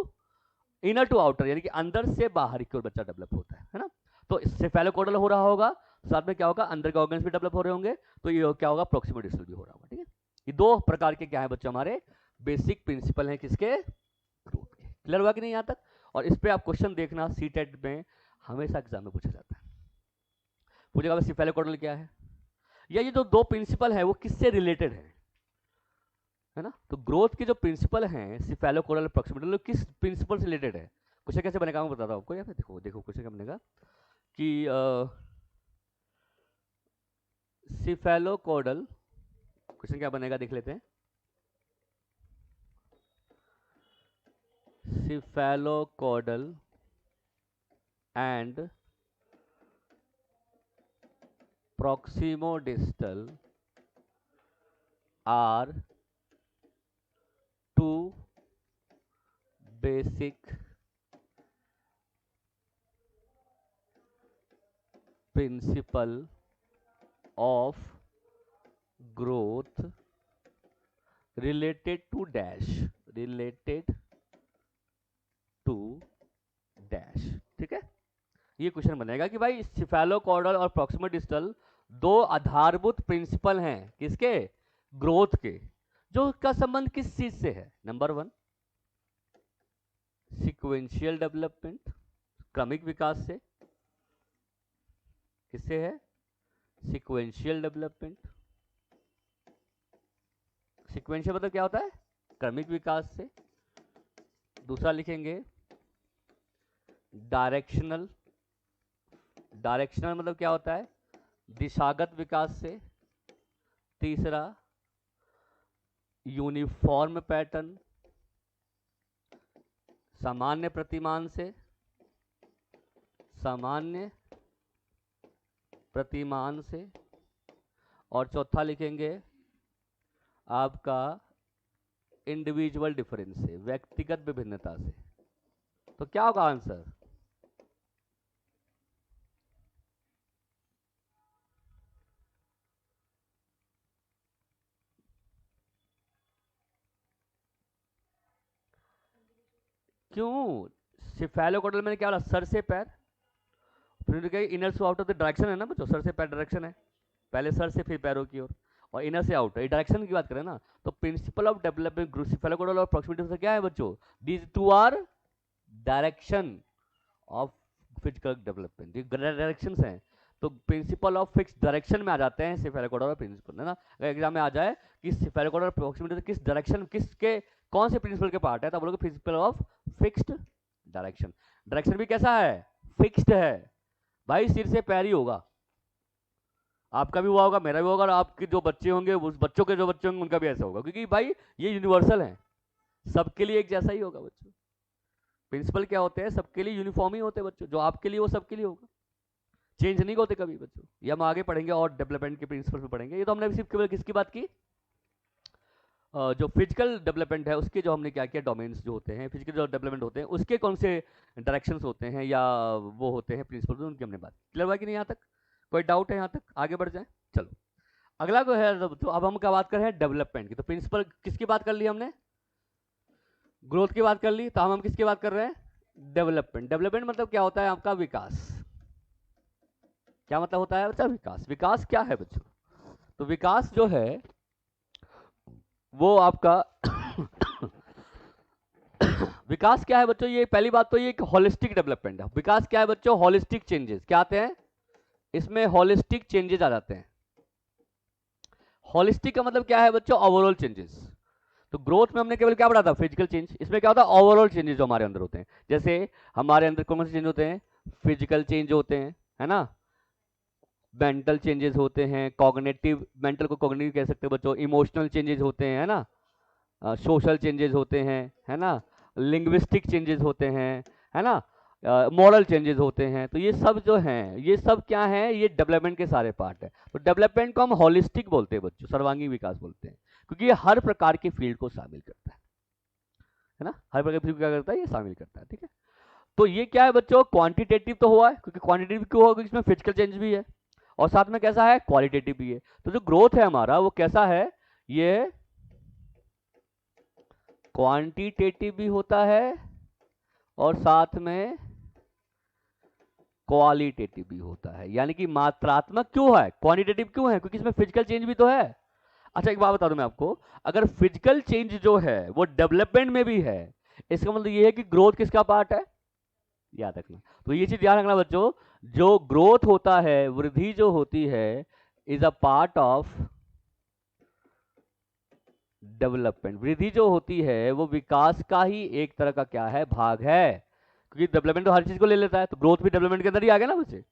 inner to outer, यानी कि अंदर से बाहर की ओर बच्चा डेवलप होता है ना। तो सेफेलोकॉर्डल हो रहा होगा, साथ में क्या होगा, अंदर के ऑर्गन्स भी डेवलप हो रहे होंगे, तो ये क्या होगा, प्रॉक्सिमल डिस्टल भी हो रहा होगा, ठीक है। ये दो प्रकार के क्या है बच्चों, हमारे बेसिक प्रिंसिपल हैं किसके, ग्रोथ के। क्लियर हुआ कि नहीं यहाँ तक। और इस पे आप क्वेश्चन देखना, सीटेट में हमेशा एग्जाम में पूछा जाता है, पूछेगा सेफेलोकॉर्डल क्या है, या ये जो दो प्रिंसिपल है वो किससे रिलेटेड है ना। तो ग्रोथ के जो प्रिंसिपल हैं सेफेलोकॉर्डल प्रॉक्सिमल, किस प्रिंसिपल से रिलेटेड है। क्वेश्चन कैसे बनेगा मैं बताता हूँ आपको, या फिर देखो देखो क्वेश्चन क्या बनेगा कि सेफेलोकॉर्डल, क्वेश्चन क्या बनेगा देख लेते हैं, सेफेलोकॉर्डल and proximodistal are two basic principle of growth related to dash, related to dash, ठीक है। ये क्वेश्चन बनेगा कि भाई सेफेलोकॉर्डल और प्रॉक्सिमल डिस्टल दो आधारभूत प्रिंसिपल हैं किसके, ग्रोथ के, जो का संबंध किस चीज से है। नंबर 1 सीक्वेंशियल डेवलपमेंट, क्रमिक विकास से, किससे है, सीक्वेंशियल डेवलपमेंट। सीक्वेंशियल मतलब क्या होता है, क्रमिक विकास से। दूसरा लिखेंगे डायरेक्शनल, डायरेक्शनल मतलब क्या होता है, दिशागत विकास से। तीसरा यूनिफॉर्म पैटर्न, सामान्य प्रतिमान से, सामान्य प्रतिमान से। और चौथा लिखेंगे आपका इंडिविजुअल डिफरेंस से, व्यक्तिगत विभिन्नता से। तो क्या होगा आंसर, क्यों, सेफेलोकॉर्डल में क्या हो रहा, सर से पैर, फिर इनर से आउटर, डायरेक्शन है ना बच्चों, सर से पैर डायरेक्शन है, पहले सर से फिर पैरों की ओर, और इनर से आउटर, डायरेक्शन की बात करें ना। तो principal of development group cephalocaudal और प्रॉक्सिमिटी से क्या है बच्चों, these two are direction of physical development, ये डायरेक्शंस हैं। तो प्रिंसिपल ऑफ फिक्स डायरेक्शन में आ जाते हैं सेफेलोकॉर्डल प्रिंसिपल, है ना। अगर एग्जाम में आ जाए कि सेफेलोकॉर्डल प्रॉक्सिमिटी से किस डायरेक्शन, किसके कौन से प्रिंसिपल के पार्ट है, तो बोलोगे principle of fixed direction. Direction भी कैसा है, फिक्स्ड है भाई, सिर से पैर ही होगा। आपका भी हुआ होगा, मेरा भी होगा, और आपके जो बच्चे होंगे उस बच्चों के जो बच्चे होंगे उनका भी ऐसा होगा, क्योंकि भाई ये यूनिवर्सल है, सबके लिए एक जैसा ही होगा बच्चों। प्रिंसिपल क्या होते हैं, सबके लिए यूनिफॉर्म ही होते हैं बच्चों, जो आपके लिए वो सबके लिए होगा, चेंज नहीं होते कभी बच्चों। ये हम आगे पढ़ेंगे और डेवलपमेंट के प्रिंसिपल पे पढ़ेंगे। ये तो हमने सिर्फ केवल किसकी बात की, जो फिजिकल डेवलपमेंट है उसके जो हमने क्या किया, डोमेन्स जो होते हैं, फिजिकल जो डेवलपमेंट होते हैं उसके कौन से डायरेक्शंस होते हैं या वो होते हैं प्रिंसिपल, उनकी हमने बात। क्लियर हुआ कि नहीं यहाँ तक, कोई डाउट है यहाँ तक, आगे बढ़ जाए। चलो अगला जो है, तो अब हम क्या बात कर रहे हैं, डेवलपमेंट की। तो प्रिंसिपल किसकी बात कर ली हमने, ग्रोथ की बात कर ली, तो हम किसकी बात कर रहे हैं, डेवलपमेंट। डेवलपमेंट मतलब क्या होता है आपका, विकास। क्या मतलब होता है बच्चा, विकास। विकास क्या है बच्चों, तो विकास जो है वो आपका विकास क्या है बच्चों, ये पहली बात तो ये एक होलिस्टिक डेवलपमेंट है। विकास क्या है बच्चों, होलिस्टिक चेंजेस। क्या आते हैं इसमें, होलिस्टिक चेंजेस आ जाते हैं। होलिस्टिक का मतलब क्या है बच्चों, ओवरऑल चेंजेस। तो ग्रोथ में हमने केवल क्या पढ़ा था, फिजिकल चेंज। इसमें क्या होता है, ओवरऑल चेंजेस जो हमारे अंदर होते हैं। जैसे हमारे अंदर कौन से चेंज होते हैं, फिजिकल चेंज होते हैं, है ना, मेंटल चेंजेस होते हैं, कॉग्निटिव, मेंटल को कॉग्निटिव कह सकते हैं बच्चों, इमोशनल चेंजेस होते हैं, है ना, सोशल चेंजेस होते हैं, है ना, लिंग्विस्टिक चेंजेस होते हैं, है ना, मॉरल चेंजेस होते हैं। तो ये सब जो हैं, ये सब क्या हैं, ये डेवलपमेंट के सारे पार्ट है। तो डेवलपमेंट को हम होलिस्टिक बोलते हैं बच्चों, सर्वांगीण विकास बोलते हैं, क्योंकि ये हर प्रकार के फील्ड को शामिल करता है ना, हर प्रकार के फील्ड को क्या करता है, ये शामिल करता है। ठीक है, तो ये क्या है बच्चों, क्वांटिटेटिव तो हुआ है, क्योंकि क्वांटिटेटिव क्यों होगा, इसमें फिजिकल चेंज भी है, और साथ में कैसा है, क्वालिटेटिव भी है। तो जो ग्रोथ है हमारा वो कैसा है, ये क्वांटिटेटिव भी होता है और साथ में क्वालिटेटिव भी होता है। यानी कि मात्रात्मक क्यों है, क्वांटिटेटिव क्यों है, क्योंकि इसमें फिजिकल चेंज भी तो है। अच्छा एक बात बता दूं मैं आपको, अगर फिजिकल चेंज जो है वो डेवलपमेंट में भी है, इसका मतलब ये है कि ग्रोथ किसका पार्ट है, याद रखना। तो ये चीज ध्यान रखना बच्चों, जो ग्रोथ होता है, वृद्धि जो होती है, is a part of development. वृद्धि जो होती है वो विकास का ही एक तरह का क्या है, भाग है, क्योंकि डेवलपमेंट तो हर चीज को ले लेता है, तो ग्रोथ भी डेवलपमेंट के अंदर ही आ गया ना बच्चे।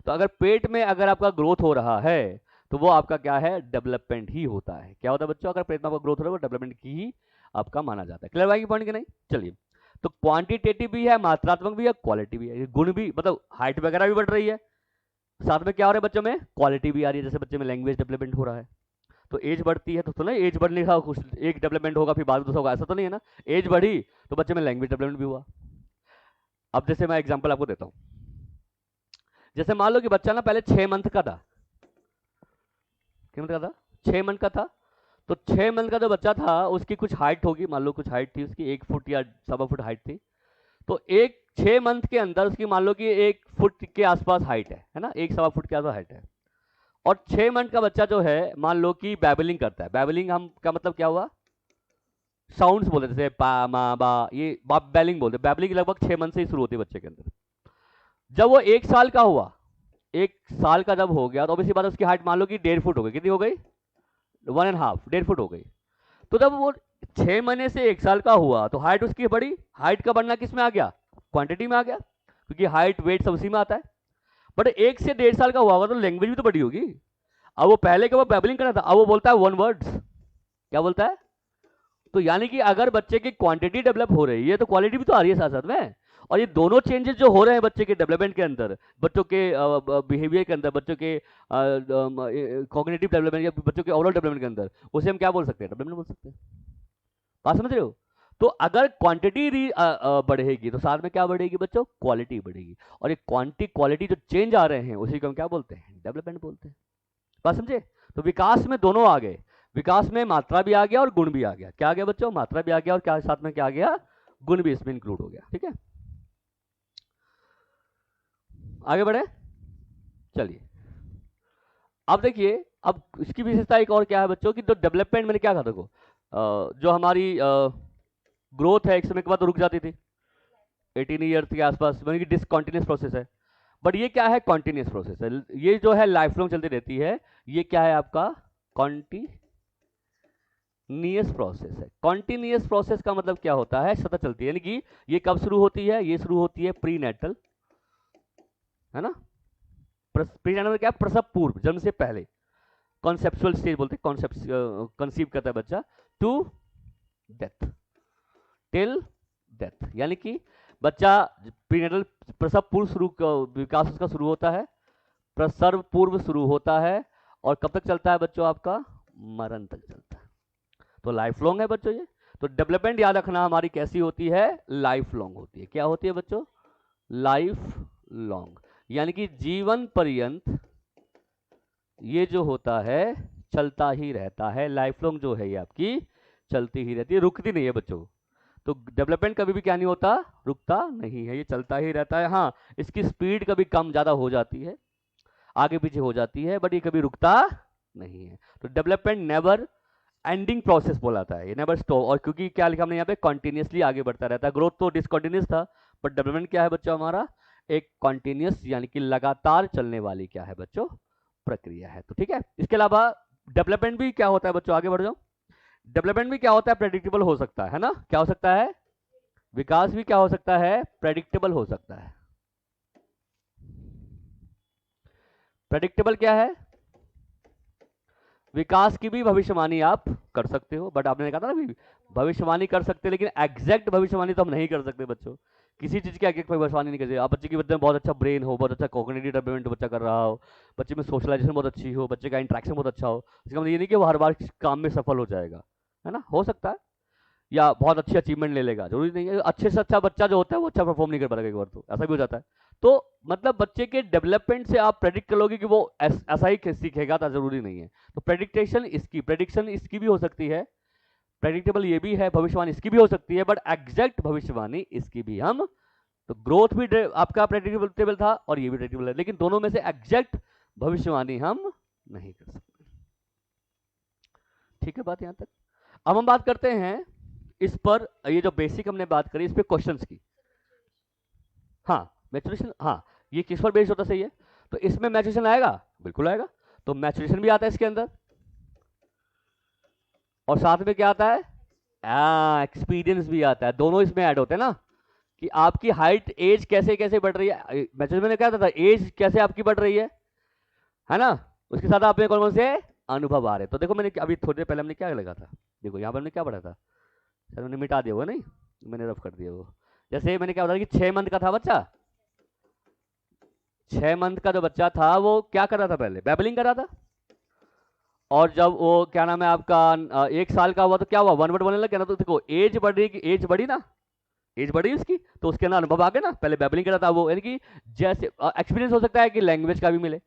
तो अगर पेट में अगर आपका ग्रोथ हो रहा है तो वो आपका क्या है, डेवलपमेंट ही होता है। क्या होता है बच्चों, अगर पेट में आपका ग्रोथ हो रहा है वो डेवलपमेंट की ही आपका माना जाता है। क्लियर भाई पॉइंट के नहीं, चलिए। तो क्वांटिटेटिव भी है, मात्रात्मक भी है, क्वालिटी भी है, गुण भी, मतलब हाइट वगैरह भी बढ़ रही है, साथ में क्या हो रहा है बच्चों में, क्वालिटी भी आ रही है। जैसे बच्चे में लैंग्वेज डेवलपमेंट हो रहा है, तो एज बढ़ती है तो ना एज बढ़ने का कुछ एक डेवलपमेंट होगा फिर बाद में दूसरा होगा, ऐसा तो नहीं है ना। एज बढ़ी तो बच्चे में लैंग्वेज डेवलपमेंट भी हुआ। अब जैसे मैं एग्जांपल आपको देता हूं, जैसे मान लो कि बच्चा ना पहले 6 मंथ का था, क्या मंथ का था, 6 मंथ का था। तो 6 मंथ का जो बच्चा था उसकी कुछ हाइट होगी, मान लो कुछ हाइट थी उसकी 1 फुट या 1.25 फुट हाइट थी। तो एक 6 मंथ के अंदर उसकी मान लो कि 1 फुट के आसपास हाइट है ना, 1.25 फुट के आसपास हाइट है। और 6 मंथ का बच्चा जो है मान लो कि बैबलिंग करता है। बैबलिंग हम का मतलब क्या हुआ, साउंड्स बोलते हैं, जैसे पा मा बा, ये बैबलिंग बोलते हैं। बैबलिंग लगभग 6 मंथ से ही शुरू होती है बच्चे के अंदर। जब वो 1 साल का हुआ, 1 साल का जब हो गया तो ऑब्वियसली बात है उसकी हाइट मान लो कि 1.5 फुट हो गई, कितनी हो गई, 1.5, 1.5 फुट हो गई। तो जब वो 6 महीने से 1 साल का हुआ तो हाइट उसकी बढ़ी। हाइट का बढ़ना किस में आ गया, क्वांटिटी में आ गया, क्योंकि हाइट वेट सब उसी में आता है। बट 1 से 1.5 साल का हुआ होगा तो लैंग्वेज भी तो बढ़ी होगी। अब वो पहले के वो बैबलिंग कर रहा था, अब वो बोलता है 1 वर्ड्स। क्या बोलता है, तो यानी कि अगर बच्चे की क्वांटिटी डेवलप हो रही है तो क्वालिटी भी तो आ रही है साथ साथ में। और ये दोनों चेंजेस जो हो रहे हैं बच्चे के डेवलपमेंट के अंदर, बच्चों के बिहेवियर के अंदर, बच्चों के कॉग्निटिव डेवलपमेंट या बच्चों के ओवरऑल डेवलपमेंट के अंदर, उसे हम क्या बोल सकते हैं, डेवलपमेंट बोल सकते हैं। बात समझ रहे हो। तो अगर क्वांटिटी बढ़ेगी तो साथ में क्या बढ़ेगी बच्चों, क्वालिटी बढ़ेगी। और ये क्वालिटी जो चेंज आ रहे हैं उसी को हम क्या बोलते हैं, डेवलपमेंट बोलते हैं। बात समझे। तो विकास में दोनों आ गए, विकास में मात्रा भी आ गया और गुण भी आ गया। क्या आ गया बच्चों, मात्रा भी आ गया और क्या साथ में क्या आ गया, गुण भी इसमें इंक्लूड हो गया। ठीक है, आगे बढ़े, चलिए। अब देखिए, अब इसकी विशेषता एक और क्या है बच्चों की, तो डेवलपमेंट मैंने क्या कहा देखो, जो हमारी ग्रोथ है एक समय के बाद तो रुक जाती थी 18 ईयर्स के आसपास, मतलब कि डिसकंटिन्यूस प्रोसेस है। बट ये क्या है, कॉन्टिन्यूस प्रोसेस है, ये जो है लाइफ लॉन्ग चलती रहती है। ये क्या है आपका, कॉन्टिन्यूस प्रोसेस है। कॉन्टिन्यूस प्रोसेस का मतलब क्या होता है, सतत चलती है। यानी कि ये कब शुरू होती है, ये शुरू होती है प्री नेटल, है ना। प्री नेटल क्या है, प्रसव पूर्व, जन्म से पहले, कॉन्सेप्चुअल स्टेज बोलते हैं, कॉन्सेप्ट कंसीव करता है बच्चा, टू डेथ, टिल डेथ। यानी कि बच्चा प्रीनेटल प्रसव पूर्व शुरू विकास उसका शुरू होता है, प्रसव पूर्व शुरू होता है, और कब तक चलता है बच्चों आपका, मरण तक चलता है। तो लाइफ लॉन्ग है बच्चों ये। तो डेवलपमेंट याद रखना हमारी कैसी होती है, लाइफ लॉन्ग होती है। क्या होती है बच्चों, लाइफ लॉन्ग, यानी कि जीवन पर्यंत ये जो होता है चलता ही रहता है। लाइफ लॉन्ग जो है ये आपकी चलती ही रहती है, रुकती नहीं है बच्चों। तो डेवलपमेंट कभी भी क्या नहीं होता, रुकता नहीं है, ये चलता ही रहता है। हाँ, इसकी स्पीड कभी कम ज़्यादा हो जाती है, आगे पीछे हो जाती है, बट ये कभी रुकता नहीं है। तो डेवलपमेंट नेवर एंडिंग प्रोसेस बोलाता है, ये नेवर स्टॉप। और क्योंकि क्या लिखा हमने यहाँ पे, कॉन्टिन्यूसली आगे बढ़ता रहता है। ग्रोथ तो डिसकॉन्टिन्यूस था, बट डेवलपमेंट क्या है बच्चों हमारा, एक कॉन्टिन्यूस यानी कि लगातार चलने वाली क्या है बच्चों, प्रक्रिया है। तो ठीक है, इसके अलावा डेवलपमेंट भी क्या होता है बच्चों, आगे बढ़ जाओ। डेवलपमेंट भी क्या होता है, प्रेडिक्टेबल हो सकता है ना। क्या हो सकता है, विकास भी क्या हो सकता है, प्रेडिक्टेबल हो सकता है। प्रेडिक्टेबल क्या है, विकास की भी भविष्यवाणी आप कर सकते हो, बट आपने कहा था ना भविष्यवाणी कर सकते, लेकिन एग्जैक्ट भविष्यवाणी तो हम नहीं कर सकते बच्चों, किसी चीज़ की आगे भविष्यवाणी नहीं कर सकते आप। बच्चे की बच्चे में बहुत अच्छा ब्रेन हो, बहुत अच्छा कॉग्निटिव डेवलपमेंट बच्चा कर रहा हो, बच्चे में सोशलाइजेशन बहुत अच्छी हो, बच्चे का इंटरेक्शन बहुत अच्छा हो, इसका मतलब ये नहीं कि वो हर बार काम में सफल हो जाएगा, है ना, हो सकता है, या बहुत अच्छी अचीवमेंट ले लेगा, जरूरी नहीं है। अच्छे से अच्छा बच्चा जो होता है वो अच्छा परफॉर्म नहीं कर पाएगा, एक बार तो ऐसा भी हो जाता है। तो मतलब बच्चे के डेवलपमेंट से आप प्रेडिक्ट कर लोगे कि वो ऐसा ही सीखेगा, तो जरूरी नहीं है। तो प्रेडिक्शन इसकी भी हो सकती है, प्रेडिक्टेबल ये भी है, भविष्यवाणी इसकी भी हो सकती है, बट एग्जैक्ट भविष्यवाणी इसकी भी हम, तो ग्रोथ भी आपका प्रेडिक्टेबल था और ये भी प्रेडिक्टेबल है, लेकिन दोनों में से एग्जैक्ट भविष्यवाणी हम नहीं कर सकते। ठीक है बात यहां तक। अब हम बात करते हैं इस पर, ये जो बेसिक हमने बात करी इस पे क्वेश्चंस की। हाँ मैचुरेशन, हाँ ये किस पर बेस्ड होता, सही है, तो इसमें मैचुरेशन आएगा, बिल्कुल आएगा। तो मैचुरेशन भी आता है इसके अंदर, और साथ में क्या आता है, एक्सपीरियंस भी आता है, दोनों इसमें ऐड होते हैं ना, कि आपकी हाइट एज कैसे कैसे बढ़ रही है। मैचुरेशन में क्या था, एज कैसे आपकी बढ़ रही है ना, उसके साथ आप में कौन कौन से अनुभव आ रहे हैं। तो देखो मैंने अभी थोड़ी देर पहले हमने क्या लगा था, देखो यहाँ पर हमने क्या पढ़ा था, सर मैंने मिटा दिया होगा, नहीं मैंने रफ कर दिया वो। जैसे मैंने क्या बताया कि 6 मंथ का था बच्चा, 6 मंथ का जो बच्चा था वो क्या कर रहा था, पहले बैबलिंग कर रहा था, और जब वो क्या नाम है आपका 1 साल का हुआ तो क्या हुआ, वन वर्ड बोलने लग गया ना। तो देखो एज बढ़ रही, एज बढ़ी ना, एज बढ़ी उसकी, तो उसके अंदर अनुभव आ गया ना, पहले बैबलिंग कर रहा था वो, यानी कि जैसे एक्सपीरियंस हो सकता है कि लैंग्वेज का भी मिले,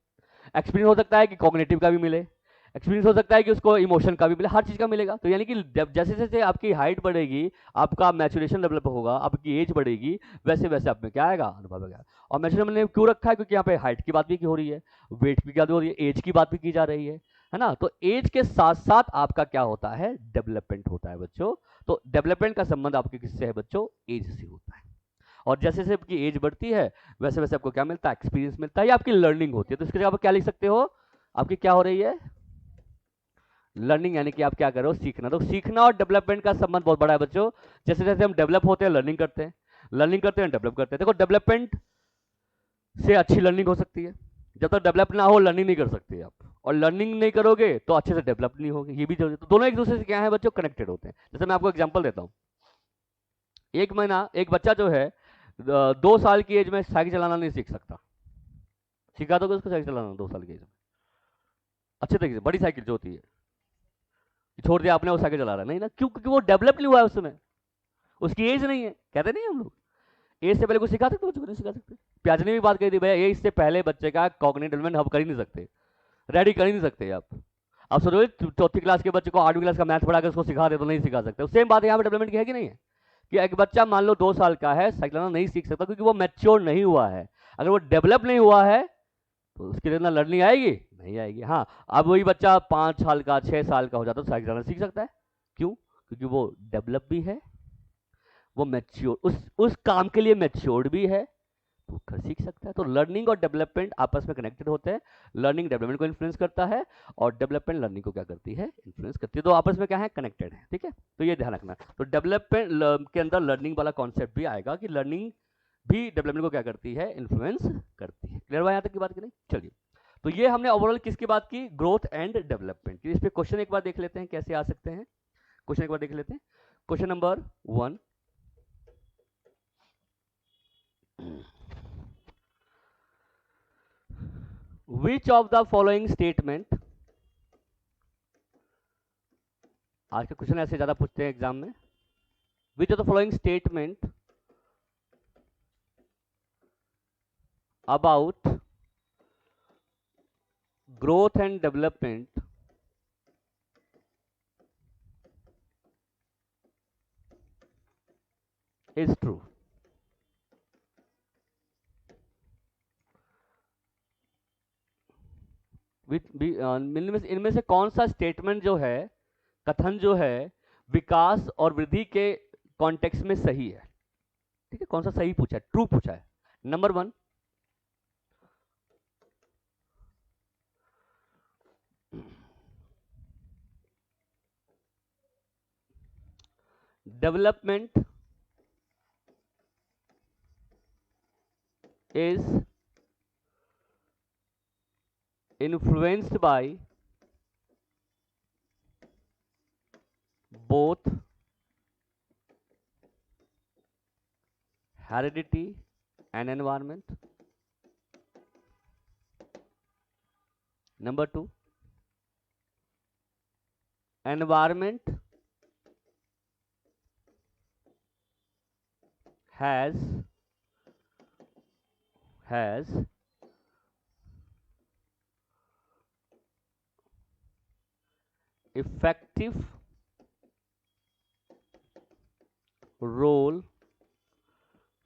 एक्सपीरियंस हो सकता है कि कॉग्निटिव का भी मिले, एक्सपीरियंस हो सकता है कि उसको इमोशन का भी मिले, हर चीज़ का मिलेगा। तो यानी कि जैसे जैसे आपकी हाइट बढ़ेगी, आपका मैचुरेशन डेवलप होगा, आपकी एज बढ़ेगी, वैसे वैसे आप में क्या आएगा, अनुभव आएगा। और मैचुरेशन मैंने क्यों रखा है, क्योंकि यहाँ पे हाइट की बात भी हो रही है, वेट की बात हो रही है, एज की बात भी की जा रही है ना। तो एज के साथ साथ आपका क्या होता है, डेवलपमेंट होता है बच्चों। तो डेवलपमेंट का संबंध आपके किससे है बच्चों, एज से होता है। और जैसे जैसे आपकी एज बढ़ती है वैसे वैसे आपको क्या मिलता है, एक्सपीरियंस मिलता है, या आपकी लर्निंग होती है। तो इसके जगह आप क्या लिख सकते हो, आपकी क्या हो रही है, लर्निंग, यानी कि आप क्या कर रहे हो, सीखना। तो सीखना और डेवलपमेंट का संबंध बहुत बड़ा है बच्चों। जैसे जैसे हम डेवलप होते हैं लर्निंग करते हैं, लर्निंग करते हैं डेवलप करते हैं। देखो डेवलपमेंट से अच्छी लर्निंग हो सकती है, जब तक डेवलप ना हो लर्निंग नहीं कर सकते आप, और लर्निंग नहीं करोगे तो अच्छे से डेवलप नहीं होगी, ये भी जरूरी। तो दोनों एक दूसरे से क्या है बच्चों, कनेक्टेड होते हैं। जैसे मैं आपको एग्जांपल देता हूँ, एक महीना एक बच्चा जो है 2 साल की एज में साइकिल चलाना नहीं सीख सकता, सिखा दोगे उसको साइकिल चलाना 2 साल की एज में अच्छे तरीके से, बड़ी साइकिल जो होती है, छोड़ दिया आपने वो साइकिल चला रहा है, नहीं ना, क्यों, क्योंकि वो डेवलप नहीं हुआ है उस समय, उसकी एज नहीं है, कहते नहीं हम लोग, एज से पहले कुछ सिखा सकते, बच्चों को नहीं सिखा सकते। प्याज ने भी बात कही थी, भैया एज से पहले बच्चे का कॉग्निटिव डेवलपमेंट हम कर ही नहीं सकते, रेडी कर ही नहीं सकते आप सोचो 4th क्लास के बच्चे को 8वीं क्लास का मैथ पढ़ा के उसको सिखा दे तो नहीं सिखा सकते। सेम बात यहाँ पे डेवलपमेंट की है कि नहीं है, कि एक बच्चा मान लो 2 साल का है, साइकिल चलाना नहीं सीख सकता क्योंकि वो मैच्योर नहीं हुआ है। अगर वो डेवलप नहीं हुआ है तो उसके लिए ना लर्निंग आएगी, नहीं आएगी। हाँ, अब वही बच्चा 5 साल का 6 साल का हो जाता है तो साइकिल चलाना सीख सकता है, क्यों, क्योंकि वो डेवलप भी है, वो मैच्योर, उस काम के लिए मैच्योर्ड भी है, तो कर सीख सकता है। तो लर्निंग और डेवलपमेंट आपस में कनेक्टेड होते हैं, लर्निंग डेवलपमेंट को इन्फ्लुएंस करता है और डेवलपमेंट लर्निंग को क्या करती है, इन्फ्लुएंस करती है। तो आपस में क्या है, कनेक्टेड है, ठीक है। तो ये ध्यान रखना। तो डेवलपमेंट के अंदर लर्निंग वाला कॉन्सेप्ट भी आएगा, कि लर्निंग भी डेवलपमेंट को क्या करती है, इन्फ्लुएंस करती है। क्लियर हुआ यहाँ तक की बात की नहीं, चलिए। तो ये हमने ओवरऑल किसकी बात की, ग्रोथ एंड डेवलपमेंट की। इस पे क्वेश्चन एक बार देख लेते हैं कैसे आ सकते हैं, क्वेश्चन एक बार देख लेते हैं। Question number 1, which of the following statement, आज के क्वेश्चन ऐसे ज्यादा पूछते हैं एग्जाम में, which of the following statement about growth and development is true। इनमें से कौन सा स्टेटमेंट जो है, कथन जो है, विकास और वृद्धि के कॉन्टेक्स्ट में सही है, ठीक है, कौन सा सही पूछा है, ट्रू पूछा है। Number 1, development is influenced by both heredity and environment. Number 2, environment has effective role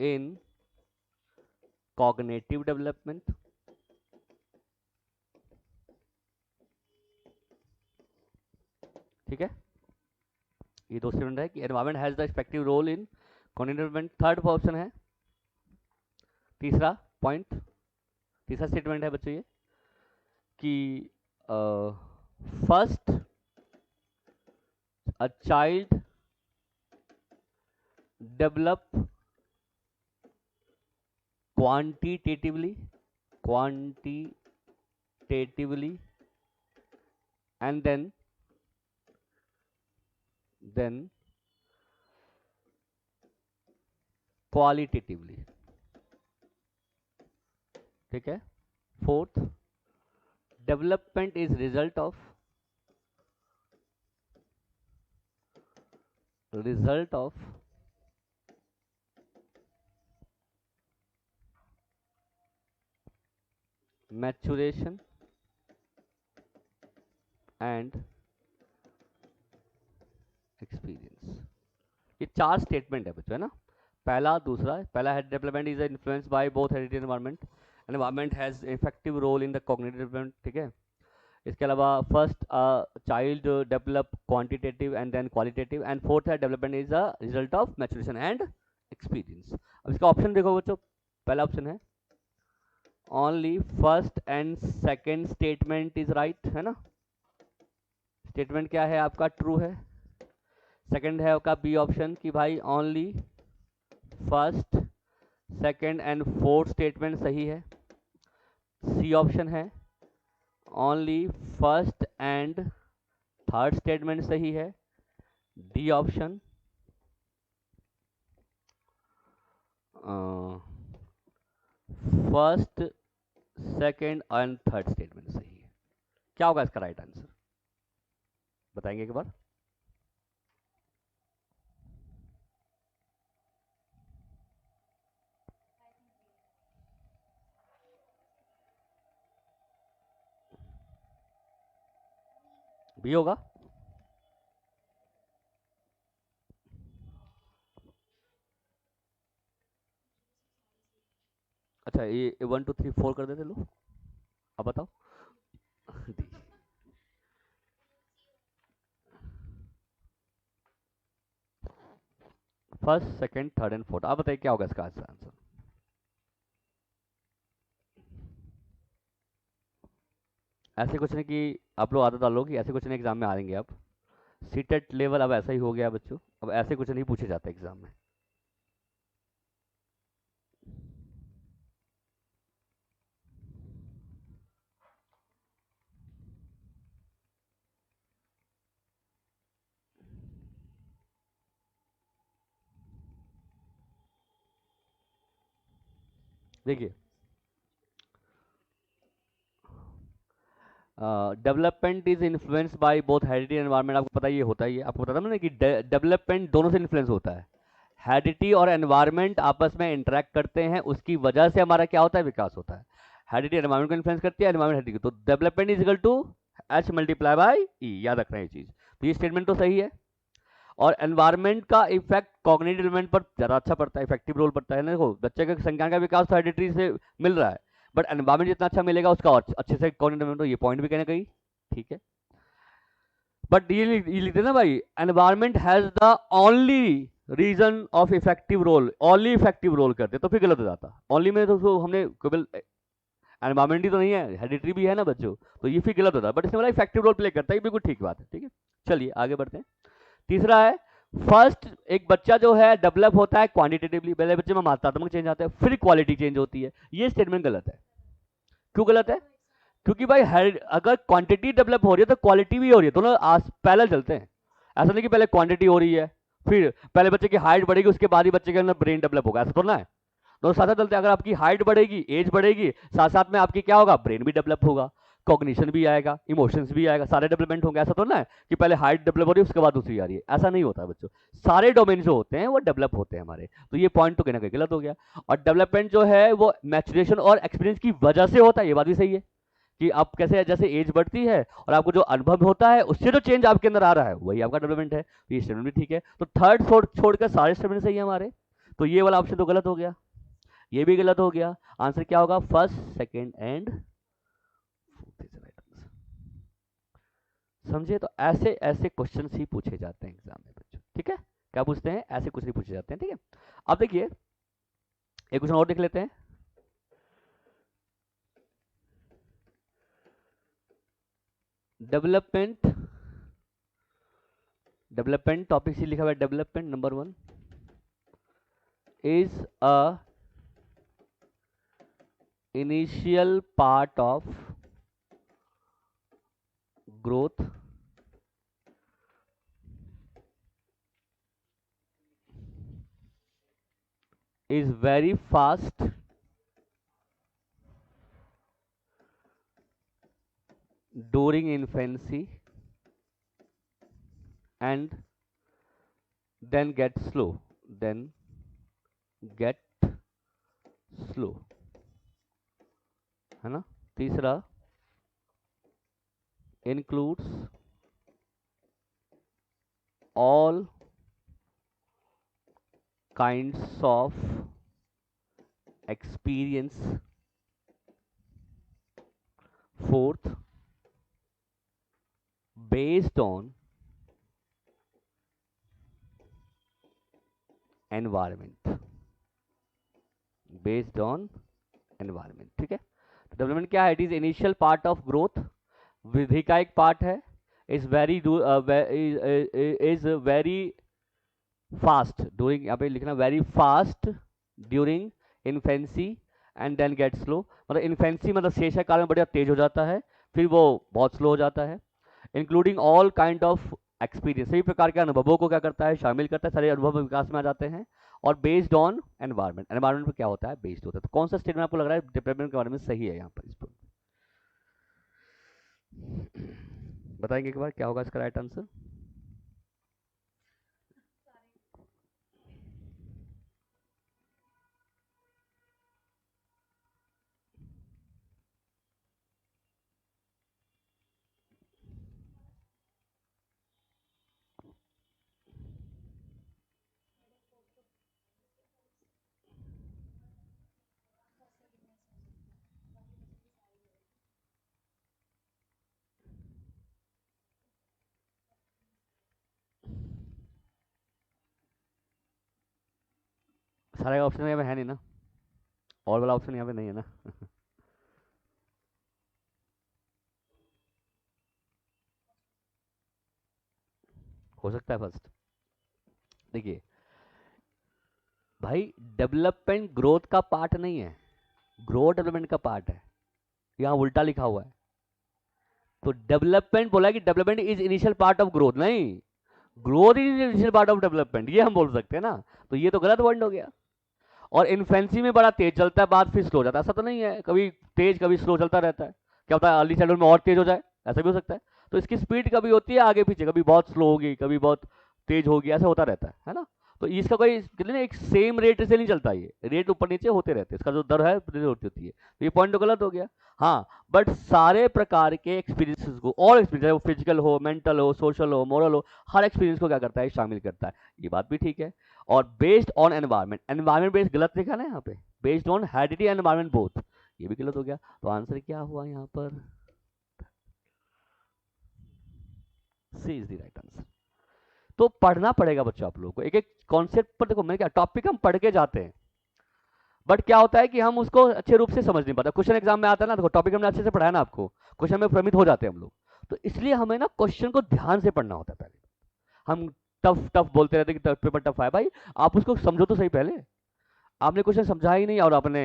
in cognitive development. ठीक है, ये दो स्टेटमेंट है कि environment has the effective role in cognitive development. Third option है, तीसरा पॉइंट, तीसरा स्टेटमेंट है बच्चों ये कि first a child develop quantitatively and then qualitatively। ठीक है, fourth, development is result of maturation and experience। ये चार स्टेटमेंट है बच्चों, है ना। पहला, दूसरा, पहला है development is influenced by both heritage environment, environment has effective role in the cognitive development. ठीक है, इसके अलावा first child develop quantitative and then qualitative, and fourth है development is the result of maturation and experience. अब इसका option देखो बच्चों, पहला ऑप्शन है only first and second statement is right, है ना। स्टेटमेंट क्या है आपका, ट्रू है। सेकेंड है आपका बी ऑप्शन कि भाई only first, second and fourth statement सही है। सी ऑप्शन है only first and third statement सही है। D option first, second and third statement सही है। क्या होगा इसका राइट आंसर, बताएंगे एक बार। बी होगा। अच्छा, ये 1 2 3 4 कर देते लो, अब बताओ। First, second, third and fourth, आप बताइए क्या होगा इसका आंसर। ऐसे कुछ नहीं कि आप लोग आदत डालो कि ऐसे कुछ नहीं एग्जाम में आ जाएंगे आप। सीटेट लेवल अब ऐसा ही हो गया बच्चों, अब ऐसे कुछ नहीं पूछे जाते एग्जाम में। देखिए, development is influence by both heredity and environment. आपको पता ये होता ही है, आपको पता था ना कि डेवलपमेंट दोनों से इन्फ्लुएंस होता है। हेरिडिटी और एनवायरनमेंट आपस में इंटरेक्ट करते हैं, उसकी वजह से हमारा क्या होता है, विकास होता है। हेरिडिटी एनवायरनमेंट को इन्फ्लुएंस करती है, एनवायरनमेंट हेरिडिटी को। तो development is equal to H multiply by E, याद रखना है ये चीज। तो ये स्टेटमेंट तो सही है। और एनवायरनमेंट का इफेक्ट कॉग्निटिव डेवलपमेंट पर ज्यादा अच्छा पड़ता है, इफेक्टिव रोल पड़ता है। देखो, बच्चे के संज्ञान का विकास तो हेरिडिटी से मिल रहा है, बट एनवायरनमेंट जितना अच्छा मिलेगा उसका और अच्छे से कॉग्निटिव डेवलपमेंट, तो ये पॉइंट भी कहना कहीं ठीक है। बट ये लिखते ना भाई, environment has the only reason of effective role, only effective role करते, तो फिर गलत हो जाता। ओनली में तो हमने केवल एनवायरनमेंट ही तो नहीं है, हेरिडिटी भी है ना बच्चों, तो ये फिर गलत होता है। बट इसने बोला इफेक्टिव रोल प्ले करता है, बिल्कुल ठीक बात है। ठीक है, चलिए आगे बढ़ते हैं। तीसरा है, फर्स्ट एक बच्चा जो है डेवलप होता है क्वांटिटेटिवली, पहले बच्चे में मात्रात्मक चेंज आता है, फिर क्वालिटी चेंज होती है। ये स्टेटमेंट गलत है। क्यों गलत है? क्योंकि भाई अगर क्वांटिटी डेवलप हो रही है तो क्वालिटी भी हो रही है, दोनों पैरेलल चलते हैं। ऐसा नहीं कि पहले क्वांटिटी हो रही है फिर पहले बच्चे की हाइट बढ़ेगी, उसके बाद ही बच्चे के अंदर ब्रेन डेवलप होगा, ऐसा तो ना है। दोनों साथ साथ चलते हैं। अगर आपकी हाइट बढ़ेगी, एज बढ़ेगी, साथ साथ में आपकी क्या होगा, ब्रेन भी डेवलप होगा, कॉग्निशन भी आएगा, इमोशंस भी आएगा, सारे डेवलपमेंट होंगे। ऐसा तो ना है कि पहले हाइट डेवलप हो रही है उसके बाद दूसरी आ रही है, ऐसा नहीं होता है बच्चों। सारे डोमेन जो होते हैं वो डेवलप होते हैं हमारे। तो ये पॉइंट तो कहीं ना कहीं गलत हो गया। और डेवलपमेंट जो है वो मैचुरेशन और एक्सपीरियंस की वजह से होता है, ये बात भी सही है कि आप कैसे जैसे एज बढ़ती है और आपको जो अनुभव होता है उससे जो चेंज आपके अंदर आ रहा है वही आपका डेवलपमेंट है। तो ये स्टेटमेंट भी ठीक है। तो थर्ड छोड़कर सारे स्टेटमेंट सही है हमारे। तो ये वाला ऑप्शन तो गलत हो गया, ये भी गलत हो गया। आंसर क्या होगा, first, second and fourth is right answer. समझे? तो ऐसे ऐसे क्वेश्चन ही पूछे जाते हैं एग्जाम में बच्चों, ठीक है। क्या पूछते हैं, ऐसे कुछ नहीं पूछे जाते हैं, ठीक है। अब देखिए एक क्वेश्चन और देख लेते हैं। डेवलपमेंट, डेवलपमेंट टॉपिक से लिखा हुआ है development number 1 is a initial part of growth is very fast during infancy and then get slow, then get slow, है ना। तीसरा includes all kinds of experience. Fourth, based on environment, based on environment, ठीक है। Development क्या है, it is initial part of growth, वृद्धि का एक पार्ट है। Is very is very fast during, यहाँ पे लिखना very fast during infancy and then get slow. मतलब इन्फेंसी मतलब शेषा काल में बढ़िया तेज हो जाता है, फिर वो बहुत स्लो हो जाता है। Including all kind of experience, सभी प्रकार के अनुभवों को क्या करता है, शामिल करता है, सारे अनुभव विकास में आ जाते हैं। और बेस्ड ऑन एनवायरमेंट, एनवायरमेंट पर क्या होता है, बेस्ड होता है। तो कौन सा स्टेटमेंट आपको लग रहा है डेवलपमेंट के बारे में सही है यहाँ पर, इस पर बताएंगे एक बार क्या होगा इसका राइट आंसर। सारे ऑप्शन यहाँ पे है नहीं ना, और वाला ऑप्शन यहाँ पे नहीं है ना हो सकता है फर्स्ट। देखिए भाई, डेवलपमेंट ग्रोथ का पार्ट नहीं है, ग्रोथ डेवलपमेंट का पार्ट है, यहाँ उल्टा लिखा हुआ है। तो डेवलपमेंट बोला कि development is initial part of growth, नहीं, growth is initial part of development, ये हम बोल सकते हैं ना। तो ये तो गलत वर्ड हो गया। और इन्फेंसी में बड़ा तेज चलता है, बाद फिर स्लो हो जाता है, ऐसा तो नहीं है, कभी तेज कभी स्लो चलता रहता है। क्या होता है, अर्ली चाइल्डहुड में और तेज हो जाए, ऐसा भी हो सकता है। तो इसकी स्पीड कभी होती है आगे पीछे, कभी बहुत स्लो होगी, कभी बहुत तेज होगी, ऐसा होता रहता है ना। तो इसका कोई कहते हैं एक सेम रेट से नहीं चलता, ये रेट ऊपर नीचे होते रहते हैं, इसका जो दर है होती है। तो ये पॉइंट तो गलत हो गया। हाँ, बट सारे प्रकार के एक्सपीरियंसेस को, और एक्सपीरियंस, वो फिजिकल हो, मेंटल हो, सोशल हो, मॉरल हो, हर एक्सपीरियंस को क्या करता है, शामिल करता है, ये बात भी ठीक है। और based on environment, environment based गलत लिखा ना यहाँ पे, based on heredity and environment both, ये भी गलत हो गया। तो आंसर क्या हुआ यहाँ पर, सी इज द राइट आंसर। तो पढ़ना पड़ेगा बच्चों आप लोगों को, एक एक कॉन्सेप्ट पर। देखो मैं क्या, टॉपिक हम पढ़ के जाते हैं, बट क्या होता है कि हम उसको अच्छे रूप से समझ नहीं पाते। क्वेश्चन एग्जाम में आता है ना, देखो टॉपिक हमने अच्छे से पढ़ाया ना आपको, क्वेश्चन में भ्रमित हो जाते हैं हम लोग। तो इसलिए हमें ना क्वेश्चन को ध्यान से पढ़ना होता है। पहले हम टफ टफ बोलते रहते हैं कि पेपर टफ है, भाई आप उसको समझो तो सही। पहले आपने क्वेश्चन समझा ही नहीं और आपने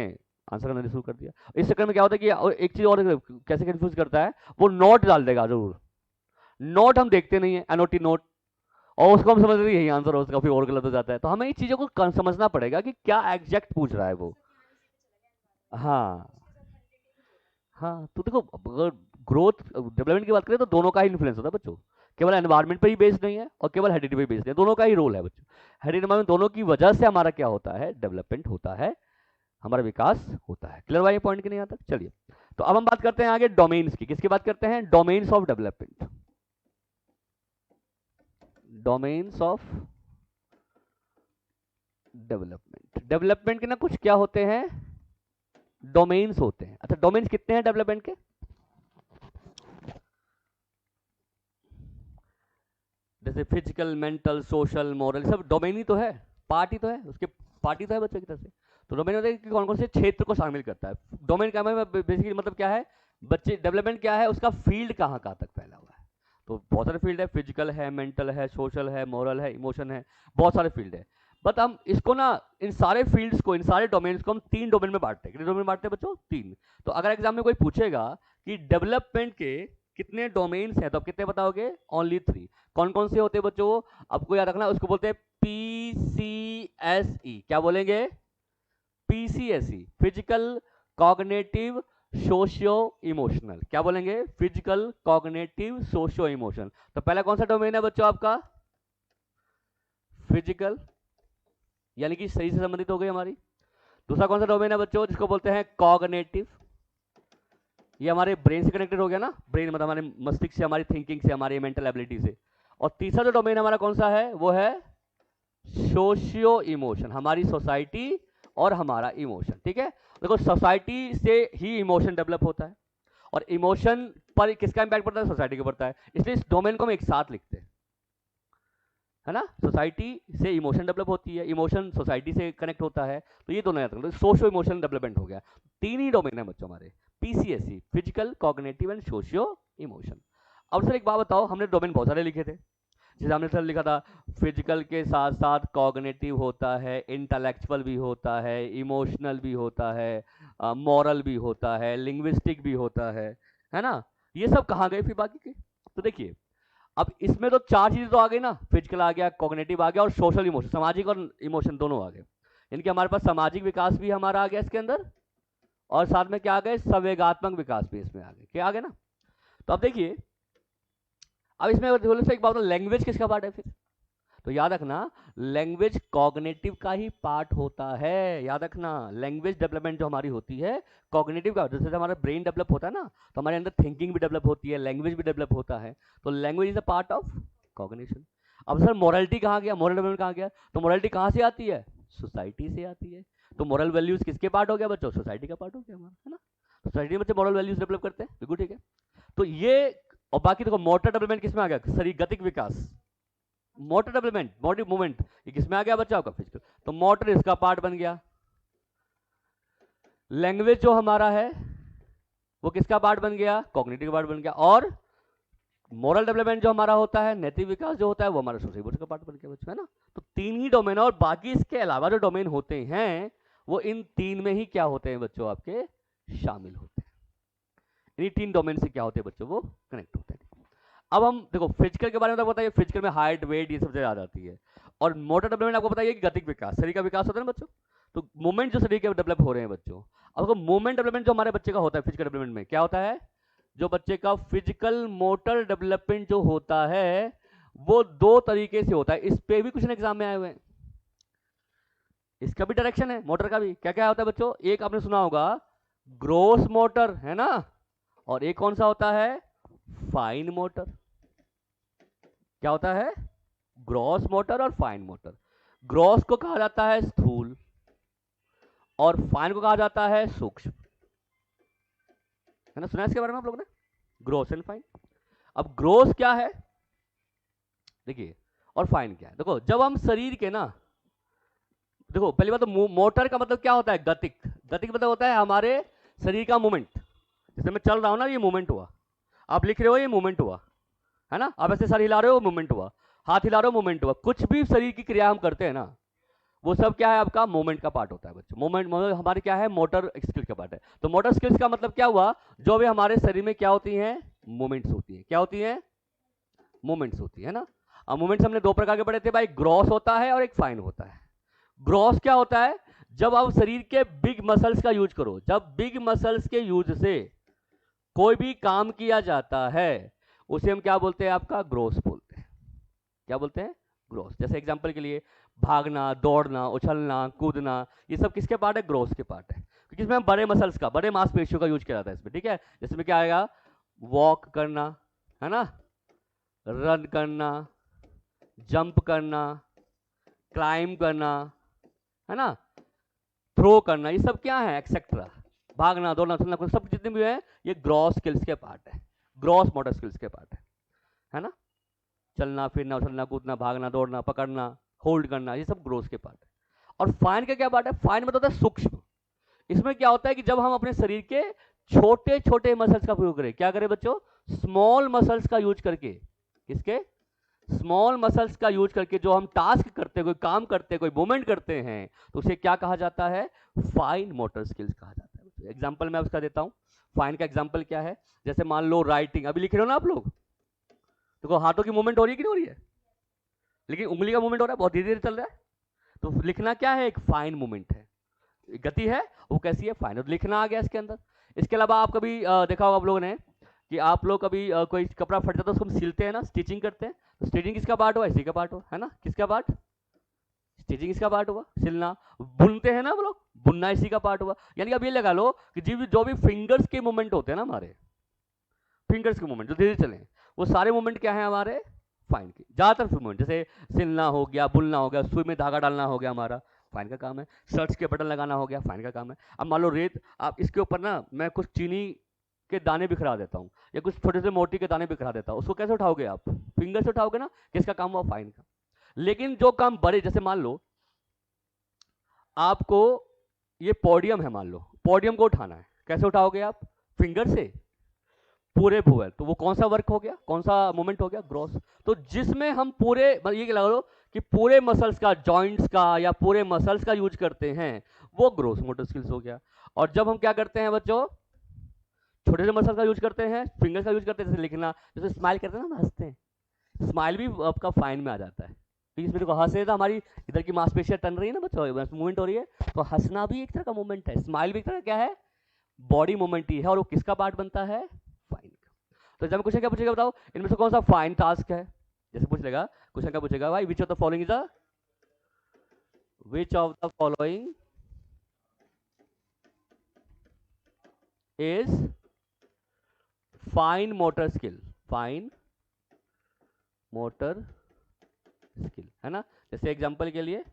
आंसर करना शुरू कर दिया। इस चक्कर में क्या होता है कि और एक चीज और कैसे कंफ्यूज करता है, वो नोट डाल देगा जरूर, नोट हम देखते नहीं है, एनओटी नोट, और उसको हम समझ रहे हैं यही आंसर हो, उसका फिर और गलत हो जाता है। तो हमें इन चीज़ों को समझना पड़ेगा कि क्या एग्जैक्ट पूछ रहा है वो। हाँ हाँ, तो देखो अगर ग्रोथ डेवलपमेंट की बात करें तो दोनों का ही इन्फ्लुएंस होता है बच्चों, केवल एनवायरनमेंट पे ही बेस्ड नहीं है और केवल हेरिडिटी पे बेस्ड नहीं है, दोनों का ही रोल है बच्चों। हेरिडिटी एनवायरमेंट दोनों की वजह से हमारा क्या होता है, डेवलपमेंट होता है, हमारा विकास होता है। क्लियर हुआ ये पॉइंट कि नहीं यहाँ तक? चलिए, तो अब हम बात करते हैं आगे डोमेन्स की। किसकी बात करते हैं? Domains of development. Domains of development, development के ना कुछ क्या होते हैं, डोमेन्स होते हैं। अच्छा, डोमेन्स कितने हैं डेवलपमेंट के? जैसे फिजिकल, मेंटल, सोशल, मॉरल, सब डोमेन ही तो है, पार्ट ही तो है उसके, पार्ट ही तो है बच्चों की तरफ से। तो डोमेन होता है कि कौन कौन से क्षेत्र को शामिल करता है। डोमेन का बेसिकली मतलब क्या है, बच्चे डेवलपमेंट क्या है, उसका फील्ड कहाँ कहाँ तक फैला हुआ है। तो बहुत सारे फील्ड है, फिजिकल है, मेंटल है, सोशल है, मॉरल है, इमोशन है, बहुत सारे फील्ड है। बट हम इसको ना, इन सारे फील्ड्स को, इन सारे डोमेन्स को हम 3 डोमेन में बांटते हैं। कितने डोमेन बांटते हैं बच्चों? 3। तो अगर एग्जाम में कोई पूछेगा कि डेवलपमेंट के कितने डोमेन्स हैं, तो आप कितने बताओगे? ओनली 3। कौन कौन से होते हैं बच्चों? आपको याद रखना, उसको बोलते हैं PCSE। क्या बोलेंगे? PCSE, physical, cognitive, socio emotional. क्या बोलेंगे? Physical, cognitive, socio emotional. तो पहला कौन सा डोमेन है बच्चों आपका? फिजिकल, यानी कि शरीर से संबंधित हो गई हमारी। दूसरा कौन सा डोमेन है बच्चों? जिसको बोलते हैं कॉग्निटिव, ये हमारे ब्रेन से कनेक्टेड हो गया ना, ब्रेन मतलब हमारे मस्तिष्क से, हमारी थिंकिंग से, हमारी मेंटल एबिलिटी से। और तीसरा जो डोमेन हमारा कौन सा है, वो है सोशियो इमोशन, हमारी सोसाइटी और हमारा इमोशन। ठीक है, देखो सोसाइटी से ही इमोशन डेवलप होता है, और इमोशन पर किसका इंपैक्ट पड़ता है? सोसाइटी का पड़ता है। इसलिए इस डोमेन को हम एक साथ लिखते हैं, है ना। सोसाइटी से इमोशन डेवलप होती है, इमोशन सोसाइटी से कनेक्ट होता है, तो ये दोनों याद रखना। सोशियो इमोशन डेवलपमेंट हो गया। 3 ही डोमेन है बच्चों हमारे, PCSE, physical, cognitive and socio emotion. अब सर एक बात बताओ, हमने डोमेन बहुत सारे लिखे थे, जैसे हमने सर लिखा था फिजिकल के साथ साथ कॉग्निटिव होता है, इंटेलेक्चुअल भी होता है, इमोशनल भी होता है, मॉरल भी होता है, लिंग्विस्टिक भी होता है ना। ये सब कहाँ गए फिर बाकी के? तो देखिए, अब इसमें तो 4 चीजें तो आ गई ना, फिजिकल आ गया, कॉग्निटिव आ गया, और सोशल इमोशन, सामाजिक और इमोशन दोनों आ गए। यानी हमारे पास सामाजिक विकास भी हमारा आ गया इसके अंदर, और साथ में क्या आ गए? संवेगात्मक विकास भी इसमें आ गए। क्या आ गए ना? तो अब देखिए, अब इसमें से एक बात, लैंग्वेज किसका पार्ट है फिर? तो याद रखना, लैंग्वेज कॉग्निटिव का ही पार्ट होता है। याद रखना, लैंग्वेज डेवलपमेंट जो हमारी होती है कॉग्निटिव का, जैसे हमारा ब्रेन डेवलप होता है ना, तो हमारे अंदर थिंकिंग भी डेवलप होती है, लैंग्वेज भी डेवलप होता है। तो language is a part of cognition. अब सर मोरालिटी कहाँ गया, मोरल डेवलपमेंट कहाँ गया? तो मोरालिटी कहाँ से आती है? सोसाइटी से आती है। तो मोरल वैल्यूज किसके पार्ट हो गया बच्चों? सोसाइटी का पार्ट हो गया हमारा, है ना। सोसाइटी में बच्चे मोरल वैल्यूज डेवलप करते हैं, बिल्कुल ठीक है। तो ये, और बाकी देखो मोटर डेवलपमेंट किसमें आ गया? शरीर गतिक विकास, मोटर डेवलपमेंट, बॉडी मूवमेंट, ये किसमें आ गया बच्चा? आपका फिजिकल। तो मोटर इसका पार्ट बन गया। लैंग्वेज जो हमारा है वो किसका पार्ट बन गया? कॉग्निटिव पार्ट बन गया। और मोरल डेवलपमेंट जो हमारा होता है, नैतिक विकास जो होता है, वो हमारा सोसाइटी का पार्ट बन गया बच्चों, है ना। तो 3 ही डोमेन, और बाकी इसके अलावा जो डोमेन होते हैं वो इन 3 में ही क्या होते हैं बच्चों? आपके शामिल होते हैं। इन 3 डोमेन से क्या होते हैं बच्चों? वो कनेक्ट होते हैं। अब हम देखो फिजिकल के बारे में तो बताइए, फिजिकल में हाइट, वेट, ये सब चीजें आ जाती है। और मोटर डेवलपमेंट आपको बताइए कि गतिक विकास, शरीर का विकास होता है ना बच्चों। तो मूवमेंट जो शरीर के डेवलप हो रहे हैं बच्चों, अब मूवमेंट डेवलपमेंट जो हमारे बच्चे का होता है फिजिकल डेवलपमेंट में क्या होता है? जो बच्चे का फिजिकल मोटर डेवलपमेंट जो होता है वो 2 तरीके से होता है। इस पे भी कुछ एग्जाम में आए हुए हैं, इसका भी डायरेक्शन है मोटर का भी। क्या क्या होता है बच्चों? एक आपने सुना होगा ग्रोस मोटर, है ना, और एक कौन सा होता है? Fine motor. क्या होता है? ग्रॉस मोटर और फाइन मोटर। ग्रॉस को कहा जाता है स्थूल, और फाइन को कहा जाता है सूक्ष्म, है ना। सुना है इसके बारे में आप लोगों ने, ग्रोस एंड फाइन। अब ग्रोस क्या है देखिए, और फाइन क्या है? देखो जब हम शरीर के ना, देखो पहली बात तो मोटर का मतलब क्या होता है? गतिक। गतिक मतलब होता है हमारे शरीर का मूवमेंट। जैसे मैं चल रहा हूं ना, ये मूवमेंट हुआ, आप लिख रहे हो ये मूवमेंट हुआ, है ना। आप ऐसे सर हिला रहे हो, मूवमेंट हुआ, हाथ हिला रहे हो, मूवमेंट हुआ। कुछ भी शरीर की क्रिया हम करते हैं ना, वो सब क्या है? आपका मूवमेंट का पार्ट होता है बच्चों। मूवमेंट हमारे क्या है? मोटर स्किल्स का पार्ट है। तो मोटर स्किल्स का मतलब क्या हुआ? जो भी हमारे शरीर में क्या होती हैं? मूवमेंट्स होती है। क्या होती है? मूवमेंट्स होती है ना। मूवमेंट्स हमने दो प्रकार के पढ़े थे भाई, ग्रॉस होता है और एक फाइन होता है। ग्रॉस क्या होता है? जब आप शरीर के बिग मसल्स का यूज करो, जब बिग मसल्स के यूज से कोई भी काम किया जाता है उसे हम क्या बोलते हैं? आपका ग्रॉस बोलते हैं। क्या बोलते हैं? ग्रॉस। जैसे एग्जांपल के लिए भागना, दौड़ना, उछलना, कूदना, ये सब किसके पार्ट है? ग्रॉस के पार्ट है, क्योंकि इसमें हम बड़े मसल्स का, बड़े मांसपेशियों का यूज किया जाता है इसमें, ठीक है। जैसे में क्या आएगा? वॉक करना, है ना, रन करना, जंप करना, क्लाइंब करना, है ना, थ्रो करना, ये सब क्या है? एक्सेट्रा। भागना, दौड़ना, चलना, सब जितने भी है ये ग्रॉस स्किल्स के पार्ट है, ग्रॉस मोटर स्किल्स के पार्ट है ना। चलना फिरना, उछलना कूदना, भागना दौड़ना, पकड़ना, होल्ड करना, ये सब ग्रॉस के पार्ट है। और फाइन का क्या पार्ट है? फाइन मतलब होता है सूक्ष्म। इसमें क्या होता है कि जब हम अपने शरीर के छोटे छोटे मसल्स का प्रयोग करें, क्या करें बच्चों? स्मॉल मसल्स का यूज करके। किसके? स्मॉल मसल्स का यूज करके जो हम टास्क करते हैं, कोई काम करते हैं, कोई मूवमेंट करते हैं, तो उसे क्या कहा जाता है? फाइन मोटर स्किल्स कहा जाता है। एग्जांपल मैं उसका देता हूं। फाइन का एग्जांपल क्या है? जैसे मान लो राइटिंग, अभी लिख रहे हो ना आप लोग, देखो हाथों की मूवमेंट हो रही है कि नहीं हो रही है, लेकिन उंगली का मूवमेंट हो रहा है, बहुत धीरे धीरे चल रहा है। तो लिखना क्या है? एक फाइन मूवमेंट है, गति है, वो कैसी है? फाइन। और लिखना आ गया इसके अंदर। इसके अलावा आप कभी देखा होगा आप लोगों ने कि आप लोग कभी कोई कपड़ा फट जाता है तो उसको हम सिलते हैं ना, स्टिचिंग करते हैं। तो स्टिचिंग किसका पार्ट हुआ? इसी का पार्ट हुआ, है ना। किसका पार्ट? स्टिचिंग इसका पार्ट हुआ। सिलना, बुनते हैं ना हम लोग, बुनना इसी का पार्ट हुआ। यानी कि अब ये लगा लो कि जो भी फिंगर्स के मूवमेंट होते हैं ना, हमारे फिंगर्स के मूवमेंट जो धीरे चले, वो सारे मूवमेंट क्या है? हमारे फाइन के। ज्यादातर मूवमेंट जैसे सिलना हो गया, बुनना हो गया, सुई में धागा डालना हो गया, हमारा फाइन का काम है। शर्ट्स के बटन लगाना हो गया, फाइन का काम है। अब मान लो रेत, आप इसके ऊपर ना मैं कुछ चीनी के दाने बिखरा देता हूँ, या कुछ छोटे से मोटी के दाने बिखरा देता हूँ, उसको कैसे उठाओगे आप? फिंगर से उठाओगे ना। किसका काम हुआ? फाइन का। लेकिन जो काम बड़े, जैसे मान लो आपको ये पोडियम है, मान लो पोडियम को उठाना है, कैसे उठाओगे आप? फिंगर से, पूरे भुवल। तो वो कौन सा वर्क हो गया? कौन सा मूवमेंट हो गया? ग्रॉस। तो जिसमें हम पूरे, ये लगा लो कि पूरे मसल्स का, जॉइंट्स का या पूरे मसल्स का यूज करते हैं, वो ग्रोस मोटर स्किल्स हो गया। और जब हम क्या करते हैं बच्चों? छोटे से मसल्स का यूज करते हैं, फिंगर्स का यूज करते हैं, जैसे लिखना, जैसे स्माइल करते हैं ना, हंसते हैं, स्माइल भी आपका फाइन में आ जाता है। क्योंकि इसमें देखो हंसे तो हमारी इधर की मांसपेशियां टन रही है ना बच्चों, मूवमेंट हो रही है। तो हंसना भी एक तरह का मूवमेंट है, स्माइल भी एक तरह का क्या है? बॉडी मूवमेंट ही है, और वो किसका पार्ट बनता है? फाइन का। तो जब क्वेश्चन क्या पूछेगा बताओ, इनमें से कौन सा फाइन टास्क है? जैसे पूछ लेगा क्वेश्चन, क्या पूछेगा भाई? Which of the following is a, which of the following is fine motor skill, fine motor skill, है ना। जैसे एग्जांपल के लिए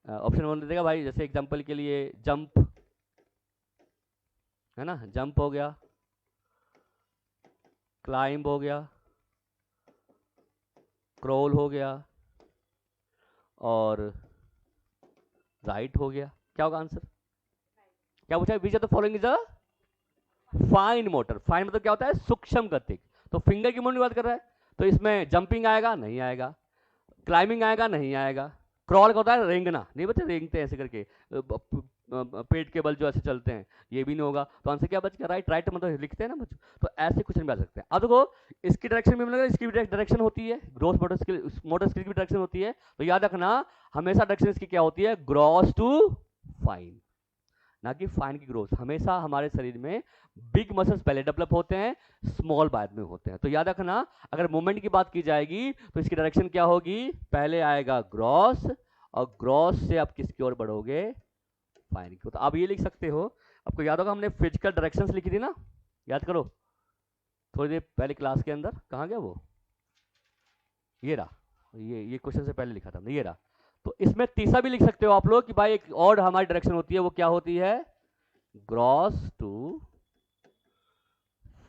ऑप्शन वन दे देगा भाई, जैसे एग्जांपल के लिए जंप, है ना, जंप हो गया, क्लाइंब हो गया, क्रॉल हो गया, और राइट हो गया। क्या होगा आंसर? क्या पूछा? Which of the following is a fine motor. Fine मतलब क्या होता है? सूक्ष्म गति। तो फिंगर की मूवमेंट की बात कर रहा है, तो इसमें जंपिंग आएगा? नहीं आएगा। क्लाइंबिंग आएगा? नहीं आएगा। क्रॉल का होता है रेंगना, नहीं बच्चे रेंगते हैं ऐसे करके, पेट के बल जो ऐसे चलते हैं, ये भी नहीं होगा। तो आंसर क्या बच गया? राइट। राइट मतलब लिखते हैं ना बच्चों, तो ऐसे क्वेश्चन भी आ सकते हैं। अब देखो इसकी डायरेक्शन भी मिलेगा, इसकी भी डायरेक्शन होती है, gross motor skill, motor skill की भी डायरेक्शन होती है। तो याद रखना हमेशा डायरेक्शन इसकी क्या होती है? ग्रॉस टू फाइन, ना कि फाइन की ग्रोथ। हमेशा हमारे शरीर में बिग मसल्स पहले डेवलप होते हैं, स्मॉल बाद में होते हैं। तो याद रखना अगर मूवमेंट की बात की जाएगी तो इसकी डायरेक्शन क्या होगी? पहले आएगा ग्रॉस, और ग्रॉस से आप किसकी ओर बढ़ोगे? फाइन की। तो आप ये लिख सकते हो, आपको याद होगा हमने फिजिकल डायरेक्शंस लिखी थी ना, याद करो थोड़ी देर पहले क्लास के अंदर। कहाँ गया वो? ये रहा, ये क्वेश्चन से पहले लिखा था हमने, ये रहा। तो इसमें तीसरा भी लिख सकते हो आप लोग कि भाई एक और हमारी डायरेक्शन होती है, वो क्या होती है? ग्रॉस टू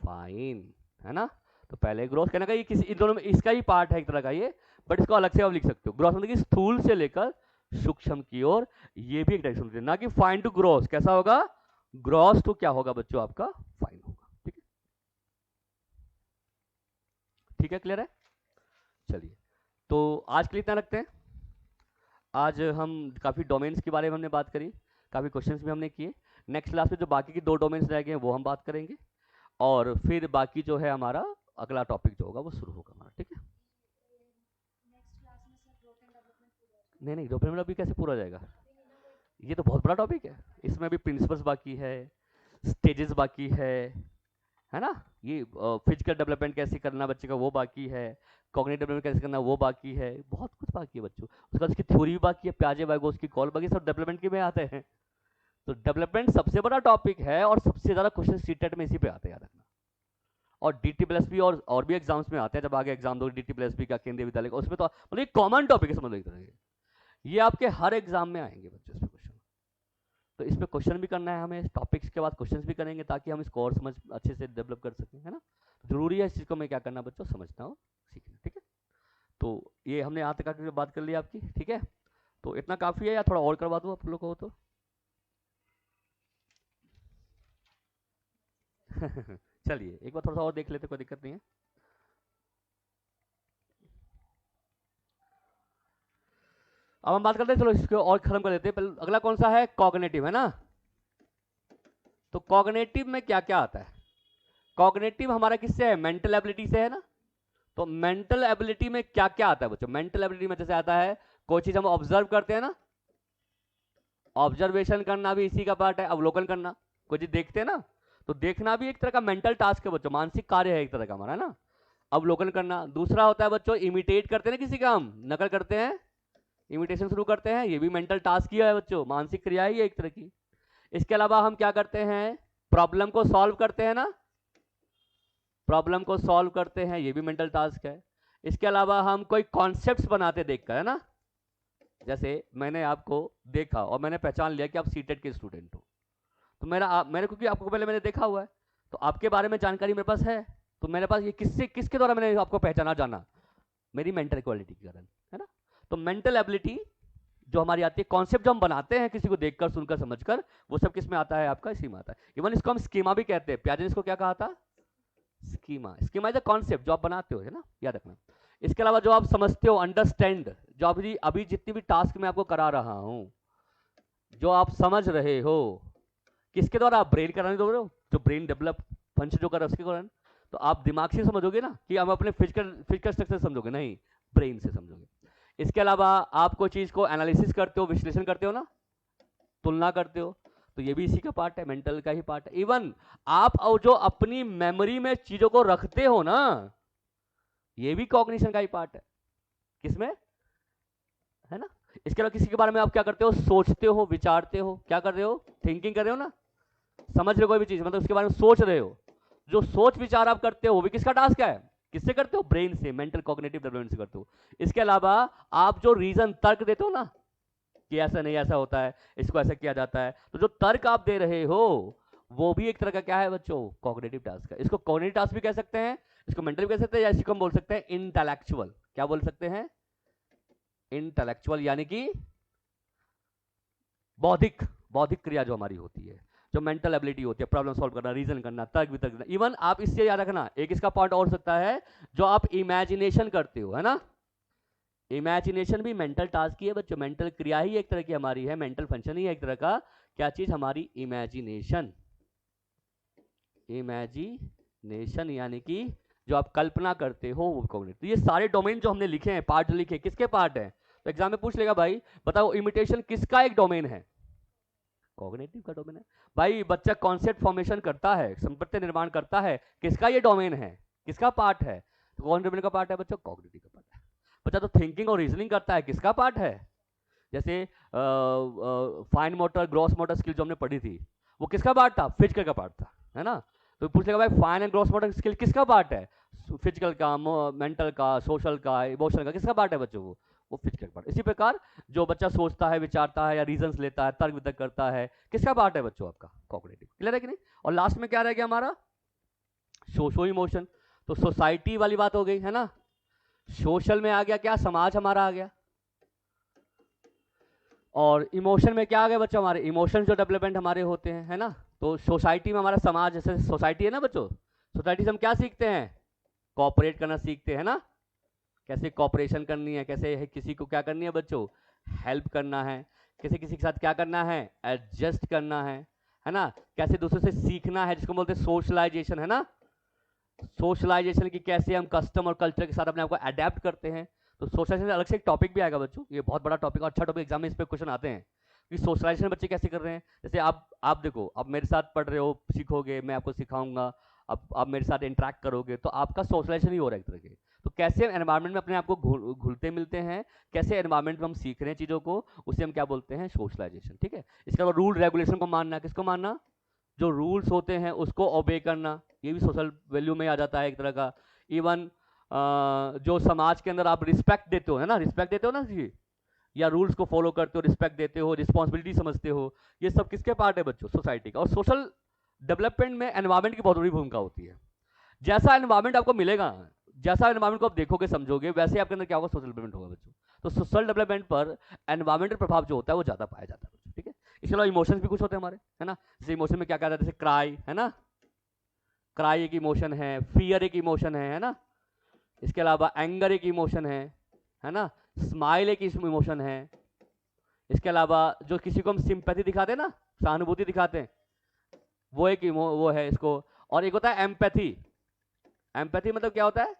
फाइन, है ना। तो पहले ग्रॉस कहने का ये किसी, इन दोनों में इसका ही पार्ट है एक तरह का ये, बट इसको अलग से आप लिख सकते हो। ग्रॉस मतलब कि स्थूल से लेकर सूक्ष्म की ओर, ये भी एक डायरेक्शन होती है, ना कि फाइन टू ग्रॉस। कैसा होगा? ग्रॉस टू क्या होगा बच्चों? आपका फाइन होगा। ठीक है, ठीक है, क्लियर है। चलिए, तो आज के लिए इतना रखते हैं। आज हम काफ़ी डोमेन्स के बारे में हमने बात करी, काफ़ी क्वेश्चंस भी हमने किए। नेक्स्ट क्लास में जो बाकी की 2 डोमेन्स रह गए हैं वो हम बात करेंगे, और फिर बाकी जो है हमारा अगला टॉपिक जो होगा वो शुरू होगा हमारा। ठीक है। नहीं नहीं, डेवलपमेंट अभी कैसे पूरा हो जाएगा, ये तो बहुत बड़ा टॉपिक है। इसमें अभी प्रिंसिपल्स बाकी है, स्टेजेस बाकी है ना, ये फिजिकल डेवलपमेंट कैसे करना बच्चे का वो बाकी है, कॉग्निटिव डेवलपमेंट कैसे करना वो बाकी है, बहुत कुछ बाकी है बच्चों। उसके बाद उसकी थ्योरी भी बाकी है, प्याजे वाइगोस की कॉल, बाकी सब डेवलपमेंट के में आते हैं। तो डेवलपमेंट सबसे बड़ा टॉपिक है और सबसे ज्यादा क्वेश्चन सीटेट में इसी पे आते हैं, याद रखना। और DT+P और भी एग्जाम्स में आते हैं, जब आगे एग्जाम दो DT+P का केंद्रीय विद्यालय का, उसमें तो मतलब कॉमन टॉपिक है, समझ लो एक तरह के, ये आपके हर एग्जाम में आएंगे बच्चों इसमें क्वेश्चन। तो इसमें क्वेश्चन भी करना है हमें, टॉपिक्स के बाद क्वेश्चंस भी करेंगे ताकि हम इसको और समझ अच्छे से डेवलप कर सकें, है ना। जरूरी है इस चीज़ को मैं क्या करना बच्चों, समझना हो, सीखना, ठीक है। तो ये हमने यहाँ तक आकर बात कर ली आपकी, ठीक है। तो इतना काफ़ी है या थोड़ा और करवा दूँ आप लोग को तो चलिए एक बार थोड़ा सा और देख लेते, कोई दिक्कत नहीं है। अब हम बात करते हैं, चलो इसको और खत्म कर देते हैं। पहले अगला कौन सा है, कॉग्निटिव, है ना। तो कॉग्निटिव में क्या क्या आता है, कॉग्निटिव हमारा किससे है, मेंटल एबिलिटी से है ना। तो मेंटल एबिलिटी में क्या क्या आता है बच्चों, मेंटल एबिलिटी में जैसे आता है कोई चीज हम ऑब्जर्व करते हैं ना, ऑब्जर्वेशन करना भी इसी का पार्ट है, अवलोकन करना, कोई चीज देखते हैं ना, तो देखना भी एक तरह का मेंटल टास्क है बच्चों, मानसिक कार्य है एक तरह का हमारा, है ना। अवलोकन करना। दूसरा होता है बच्चों इमिटेट करते हैं ना किसी का, हम नकल करते हैं, इमिटेशन शुरू करते हैं, ये भी मेंटल टास्क ही है बच्चों, मानसिक क्रिया ही है एक तरह की। इसके अलावा हम क्या करते हैं, प्रॉब्लम को सॉल्व करते हैं ना, प्रॉब्लम को सॉल्व करते हैं, ये भी मेंटल टास्क है। इसके अलावा हम कोई कॉन्सेप्ट्स बनाते देखकर, है ना, जैसे मैंने आपको देखा और मैंने पहचान लिया कि आप सीटेट के स्टूडेंट हो, तो मेरे क्योंकि आपको पहले मैंने देखा हुआ है, तो आपके बारे में जानकारी मेरे पास है, तो मेरे पास ये किसके द्वारा मैंने आपको पहचाना जाना, मेरी मेंटल क्वालिटी के कारण, है ना। तो मेंटल एबिलिटी जो हमारी आती है, कॉन्सेप्ट जो हम बनाते हैं किसी को देखकर सुनकर समझकर, वो सब किस में आता है आपका, इसी में आता है। इवन इसको हम स्कीमा भी कहते हैं, प्याजे ने इसको क्या कहा था, schema. Schema is a concept जो आप बनाते हो, है ना, याद रखना। इसके अलावा जो आप समझते हो, अंडरस्टैंड, जो अभी जितनी भी टास्क मैं आपको करा रहा हूं, जो आप समझ रहे हो, किसके द्वारा, आप ब्रेन कराने दो रहे हो, जो ब्रेन डेवलप फंक्शन जो कर रहा है उसके कारण। तो आप दिमाग से समझोगे ना कि हम अपने फिजिकल स्ट्रक्चर समझोगे, नहीं, ब्रेन से समझोगे। इसके अलावा आप कोई चीज को एनालिसिस करते हो, विश्लेषण करते हो ना, तुलना करते हो, तो ये भी इसी का पार्ट है, मेंटल का ही पार्ट है। इवन आप और जो अपनी मेमोरी में चीजों को रखते हो ना, ये भी कॉग्निशन का ही पार्ट है, किसमें, है ना। इसके अलावा किसी के बारे में आप क्या करते हो, सोचते हो, विचारते हो, क्या कर रहे हो, थिंकिंग कर रहे हो ना, समझ रहे हो कोई भी चीज, मतलब उसके बारे में सोच रहे हो, जो सोच विचार आप करते हो वो भी किसका टास्क है, किससे करते हो, ब्रेन से, मेंटल कॉग्निटिव डेवलपमेंट से करते हो। इसके अलावा आप जो रीजन, तर्क देते हो ना, कि ऐसा नहीं ऐसा होता है, इसको ऐसा किया जाता है, तो जो तर्क आप दे रहे हो वो भी एक तरह का क्या है बच्चों, कॉग्निटिव टास्क है। इसको कॉग्निटिव टास्क भी कह सकते हैं, इसको मेंटल भी कह सकते हैं, या इसको हम बोल सकते हैं इंटेलेक्चुअल, क्या बोल सकते हैं, इंटेलेक्चुअल, यानी कि बौद्धिक, बौद्धिक क्रिया जो हमारी होती है, जो मेंटल एबिलिटी होती है, प्रॉब्लम सॉल्व करना, रीजन करना, तर्क वितर्क करना। इवन आप इससे याद रखना, एक इसका पॉइंट और सकता है, जो आप इमेजिनेशन करते हो, है ना, इमेजिनेशन भी मेंटल टास्क ही है बच्चों, मेंटल क्रिया ही एक तरह की हमारी है, मेंटल फंक्शन ही है एक तरह का, क्या चीज हमारी, इमेजिनेशन। इमेजिनेशन यानी कि जो आप कल्पना करते हो वो कॉग्निटिव। तो ये सारे डोमेन जो हमने लिखे हैं, पार्ट लिखे, किसके पार्ट हैं, तो एग्जाम में पूछ लेगा भाई बताओ इमिटेशन किसका एक डोमेन है, कॉग्निटिव का डोमेन है। भाई बच्चा कॉन्सेप्ट फॉर्मेशन करता है, संपत्ति निर्माण करता है, किसका ये डोमेन है, किसका पार्ट है, तो कौन डोमेन का पार्ट है बच्चों, कॉग्निटिव का पार्ट है। बच्चा तो थिंकिंग और रीजनिंग करता है, किसका पार्ट है, जैसे fine motor, gross motor skill जो हमने पढ़ी थी, वो किसका पार्ट था, फिजिकल का पार्ट था, है ना। तो पूछेगा भाई fine and gross motor skill किसका पार्ट है, फिजिकल का, मेंटल का, सोशल का, इमोशनल का, किसका पार्ट है बच्चों, वो फिजिकल पार्ट। इसी प्रकार जो बच्चा सोचता है, विचारता है, या रीजंस लेता है, तर्क वितर्क करता है, किसका पार्ट है बच्चों, आपका कॉग्निटिव। क्लियर है कि नहीं। और लास्ट में क्या रह गया हमारा, सोशो इमोशन। तो सोसाइटी वाली बात हो गई, है ना, सोशल में आ गया क्या, समाज हमारा आ गया, और इमोशन में क्या आ गया बच्चों, हमारे इमोशन जो डेवलपमेंट हमारे होते हैं, है ना। तो सोसाइटी में हमारा समाज, जैसे सोसाइटी है ना बच्चों, सोसाइटी से हम क्या सीखते हैं, कॉपरेट करना सीखते हैं ना, कैसे कॉपरेशन करनी है, कैसे है किसी को क्या करनी है बच्चों, हेल्प करना है, कैसे किसी के साथ क्या करना है, एडजस्ट करना है ना, कैसे दूसरों से सीखना है, जिसको बोलते हैं सोशलाइजेशन, है ना, सोशलाइजेशन की कैसे हम कस्टम और कल्चर के साथ अपने आप को अडेप्ट करते हैं। तो सोशलाइजेशन अलग से एक टॉपिक भी आएगा बच्चों, ये बहुत बड़ा टॉपिक और अच्छा टॉपिक, एग्जाम में इस पे क्वेश्चन आते हैं कि सोशलाइजेशन बच्चे कैसे कर रहे हैं। जैसे आप देखो, आप मेरे साथ पढ़ रहे हो, सीखोगे, मैं आपको सिखाऊंगा, अब आप मेरे साथ इंटरेक्ट करोगे तो आपका सोशलाइजेशन ही हो रहा है एक तरह के। तो कैसे एनवायरनमेंट में अपने आप को घुलते मिलते हैं, कैसे एनवायरनमेंट में हम सीख रहे हैं चीज़ों को, उसे हम क्या बोलते हैं, सोशलाइजेशन। ठीक है, इसके अलावा रूल रेगुलेशन को मानना, किसको मानना, जो रूल्स होते हैं उसको ओबे करना, ये भी सोशल वैल्यू में आ जाता है एक तरह का। इवन जो समाज के अंदर आप रिस्पेक्ट देते हो, है ना, रिस्पेक्ट देते हो ना जी, या रूल्स को फॉलो करते हो, रिस्पेक्ट देते हो, रिस्पॉन्सिबिलिटी समझते हो, ये सब किसके पार्ट है बच्चों, सोसाइटी का। और सोशल डेवलपमेंट में एनवायरनमेंट की बहुत बड़ी भूमिका होती है। जैसा एनवायरनमेंट आपको मिलेगा, जैसा एनवायरनमेंट को आप देखोगे समझोगे, वैसे आपके अंदर क्या होगा, सोशल डेवलपमेंट होगा बच्चों। तो सोशल डेवलपमेंट पर एनवायरमेंटल प्रभाव जो होता है वो ज्यादा पाया जाता है बच्चों। ठीक है, इसके अलावा इमोशंस भी कुछ होते हैं हमारे, है ना। जैसे इमोशन में क्या कहता है, जैसे क्राई, है ना, क्राई एक इमोशन है, फियर एक इमोशन है ना। इसके अलावा एंगर एक इमोशन है ना, स्माइल एक इमोशन है। इसके अलावा जो किसी को हम सिंपैथी दिखाते हैं ना, सहानुभूति दिखाते हैं, वो एक वो है इसको। और एक होता है एम्पैथी। एम्पैथी मतलब क्या होता है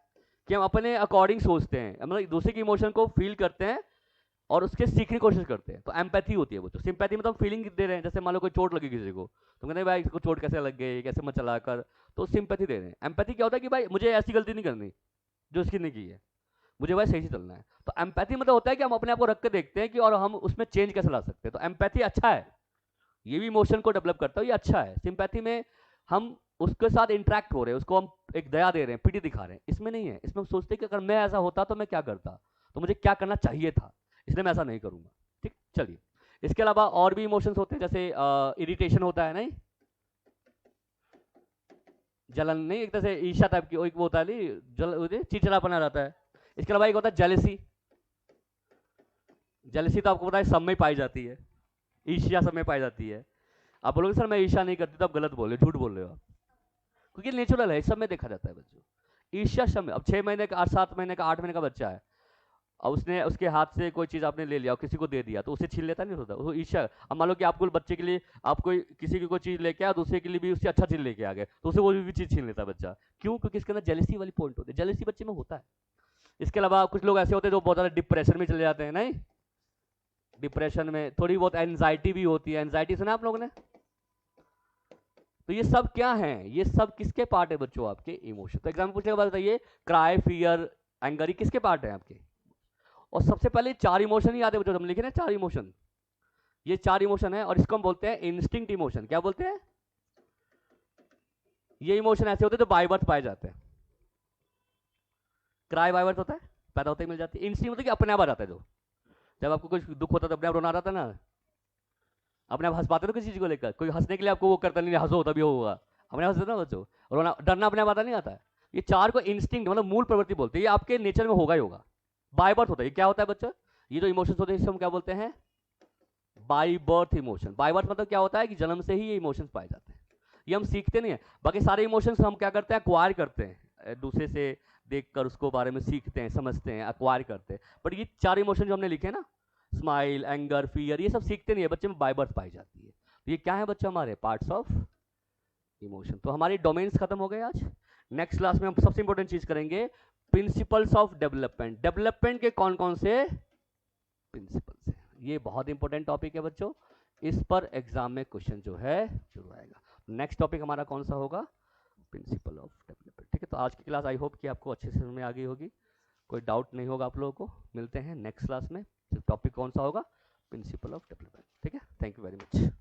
कि हम अपने अकॉर्डिंग सोचते हैं, मतलब दूसरे की इमोशन को फील करते हैं और उसके सीखने की कोशिश करते हैं, तो एम्पैथी होती है वो। तो सिंपैथी मतलब फीलिंग दे रहे हैं, जैसे मान लो कोई चोट लगी किसी को, तो कहते हैं भाई इसको चोट कैसे लग गई, कैसे मत चला कर, तो सिंपैथी दे रहे हैं। एम्पैथी क्या होता है कि भाई मुझे ऐसी गलती नहीं करनी जो उसकी नहीं की है, मुझे भाई सही से चलना है। तो एम्पैथी मतलब होता है कि हम अपने आप को रख के देखते हैं कि और हम उसमें चेंज कैसे ला सकते हैं। तो एम्पैथी अच्छा है, ये भी इमोशन को डेवलप करता है, ये अच्छा है। सिंपैथी में हम उसके साथ इंटरेक्ट हो रहे हैं, उसको हम एक दया दे रहे हैं, पिटी दिखा रहे हैं, इसमें नहीं है। इसमें हम सोचते हैं कि अगर मैं ऐसा होता तो मैं क्या करता, तो मुझे क्या करना चाहिए था, इसलिए मैं ऐसा नहीं करूंगा। ठीक, चलिए। इसके अलावा और भी इमोशंस होते हैं, जैसे इरिटेशन होता है, नहीं, जलन नहीं, एक तरह से ईर्ष्या टाइप की एक वो होता है, नहीं, चिड़चिड़ापना रहता है। इसके अलावा एक होता है जेलसी। जेलसी तो आपको पता है सब में पाई जाती है, ईर्ष्या सब में पाई जाती है। आप बोलोगे सर मैं ईर्ष्या नहीं करती, तो आप गलत बोल रहे हो, झूठ बोल रहे हो आप, क्योंकि नेचुरल है, सब में देखा जाता है बच्चों। ईर्ष्या सब में। अब 6 महीने का, 7 महीने का, 8 महीने का बच्चा है, और उसने उसके हाथ से कोई चीज आपने ले लिया और किसी को दे दिया, तो उसे छीन लेता नहीं होता, वो ईर्ष्या। अब मान लो कि आपको बच्चे के लिए आप कोई किसी की कोई चीज लेके आया, दूसरे के लिए भी उससे अच्छा चीज लेके आ गए, तो उसे वो भी चीज छीन लेता है बच्चा। क्यों? क्योंकि इसके अंदर जेलसी वाली पॉइंट होती है, जेलसी बच्चे में होता है। इसके अलावा कुछ लोग ऐसे होते हैं जो बहुत ज्यादा डिप्रेशन में चले जाते हैं, नहीं, डिप्रेशन में थोड़ी बहुत एंजाइटी भी होती है। एंजाइटी सुना आप लोगों ने? तो ये सब क्या है, ये सब किसके पार्ट है बच्चों, आपके इमोशन। तो एग्जाम पूछने के बाद बताइए, क्राई, फियर, एंगर, किसके पार्ट है आपके। और सबसे पहले 4 इमोशन ही आते हैं बच्चों, हम लिखे ना 4 इमोशन, ये 4 इमोशन है, और इसको हम बोलते हैं इंस्टिंक्ट इमोशन। क्या बोलते हैं? ये इमोशन ऐसे होते हैं जो बाय बर्थ पाए जाते हैं। क्राई बाय बर्थ होता है, पैदा होते ही मिल जाती है। इंस्टिंक्ट मतलब कि अपने आप आ जाता है, जो जब आपको कुछ दुख होता है तो अपने आप रोना आ जाता है ना, अपने आप हंस पाते हो किसी चीज को लेकर, कोई हंसने के लिए आपको वो करता नहीं, हंसो तभी होगा, अपने आप हंसते ना बच्चों। रोना, डरना अपने आप आता नहीं आता है। ये 4 को इंस्टिंक्ट मतलब मूल प्रवृत्ति बोलते हैं, ये आपके नेचर में होगा ही होगा, बाय बर्थ होता है। ये क्या होता है बच्चों? ये जो इमोशंस होते हैं इसे हम क्या बोलते हैं, by birth emotion. By birth मतलब क्या होता है कि जन्म से ही ये इमोशंस पाए जाते हैं, ये हम सीखते नहीं है। बाकी सारे इमोशंस हम क्या करते हैं, अक्वायर करते हैं, दूसरे से देखकर उसको बारे में सीखते हैं, समझते हैं, अक्वायर करते हैं। बट ये 4 इमोशन जो हमने लिखे ना, स्माइल, एंगर, फियर, ये सब सीखते नहीं है, बच्चे में बाय बर्थ पाई जाती है। तो ये क्या है बच्चे, हमारे पार्ट्स ऑफ इमोशन। तो हमारी डोमेन्स खत्म हो गए आज। नेक्स्ट क्लास में हम सबसे इंपॉर्टेंट चीज करेंगे, प्रिंसिपल्स ऑफ डेवलपमेंट। डेवलपमेंट के कौन कौन से प्रिंसिपल्स हैं, ये बहुत इंपॉर्टेंट टॉपिक है बच्चों, इस पर एग्जाम में क्वेश्चन जो है जरूर आएगा। नेक्स्ट टॉपिक हमारा कौन सा होगा, प्रिंसिपल ऑफ डेवलपमेंट। ठीक है, तो आज की क्लास आई होप कि आपको अच्छे से समझ में आ गई होगी, कोई डाउट नहीं होगा आप लोगों को। मिलते हैं नेक्स्ट क्लास में, टॉपिक कौन सा होगा, प्रिंसिपल ऑफ डेवलपमेंट। ठीक है, थैंक यू वेरी मच।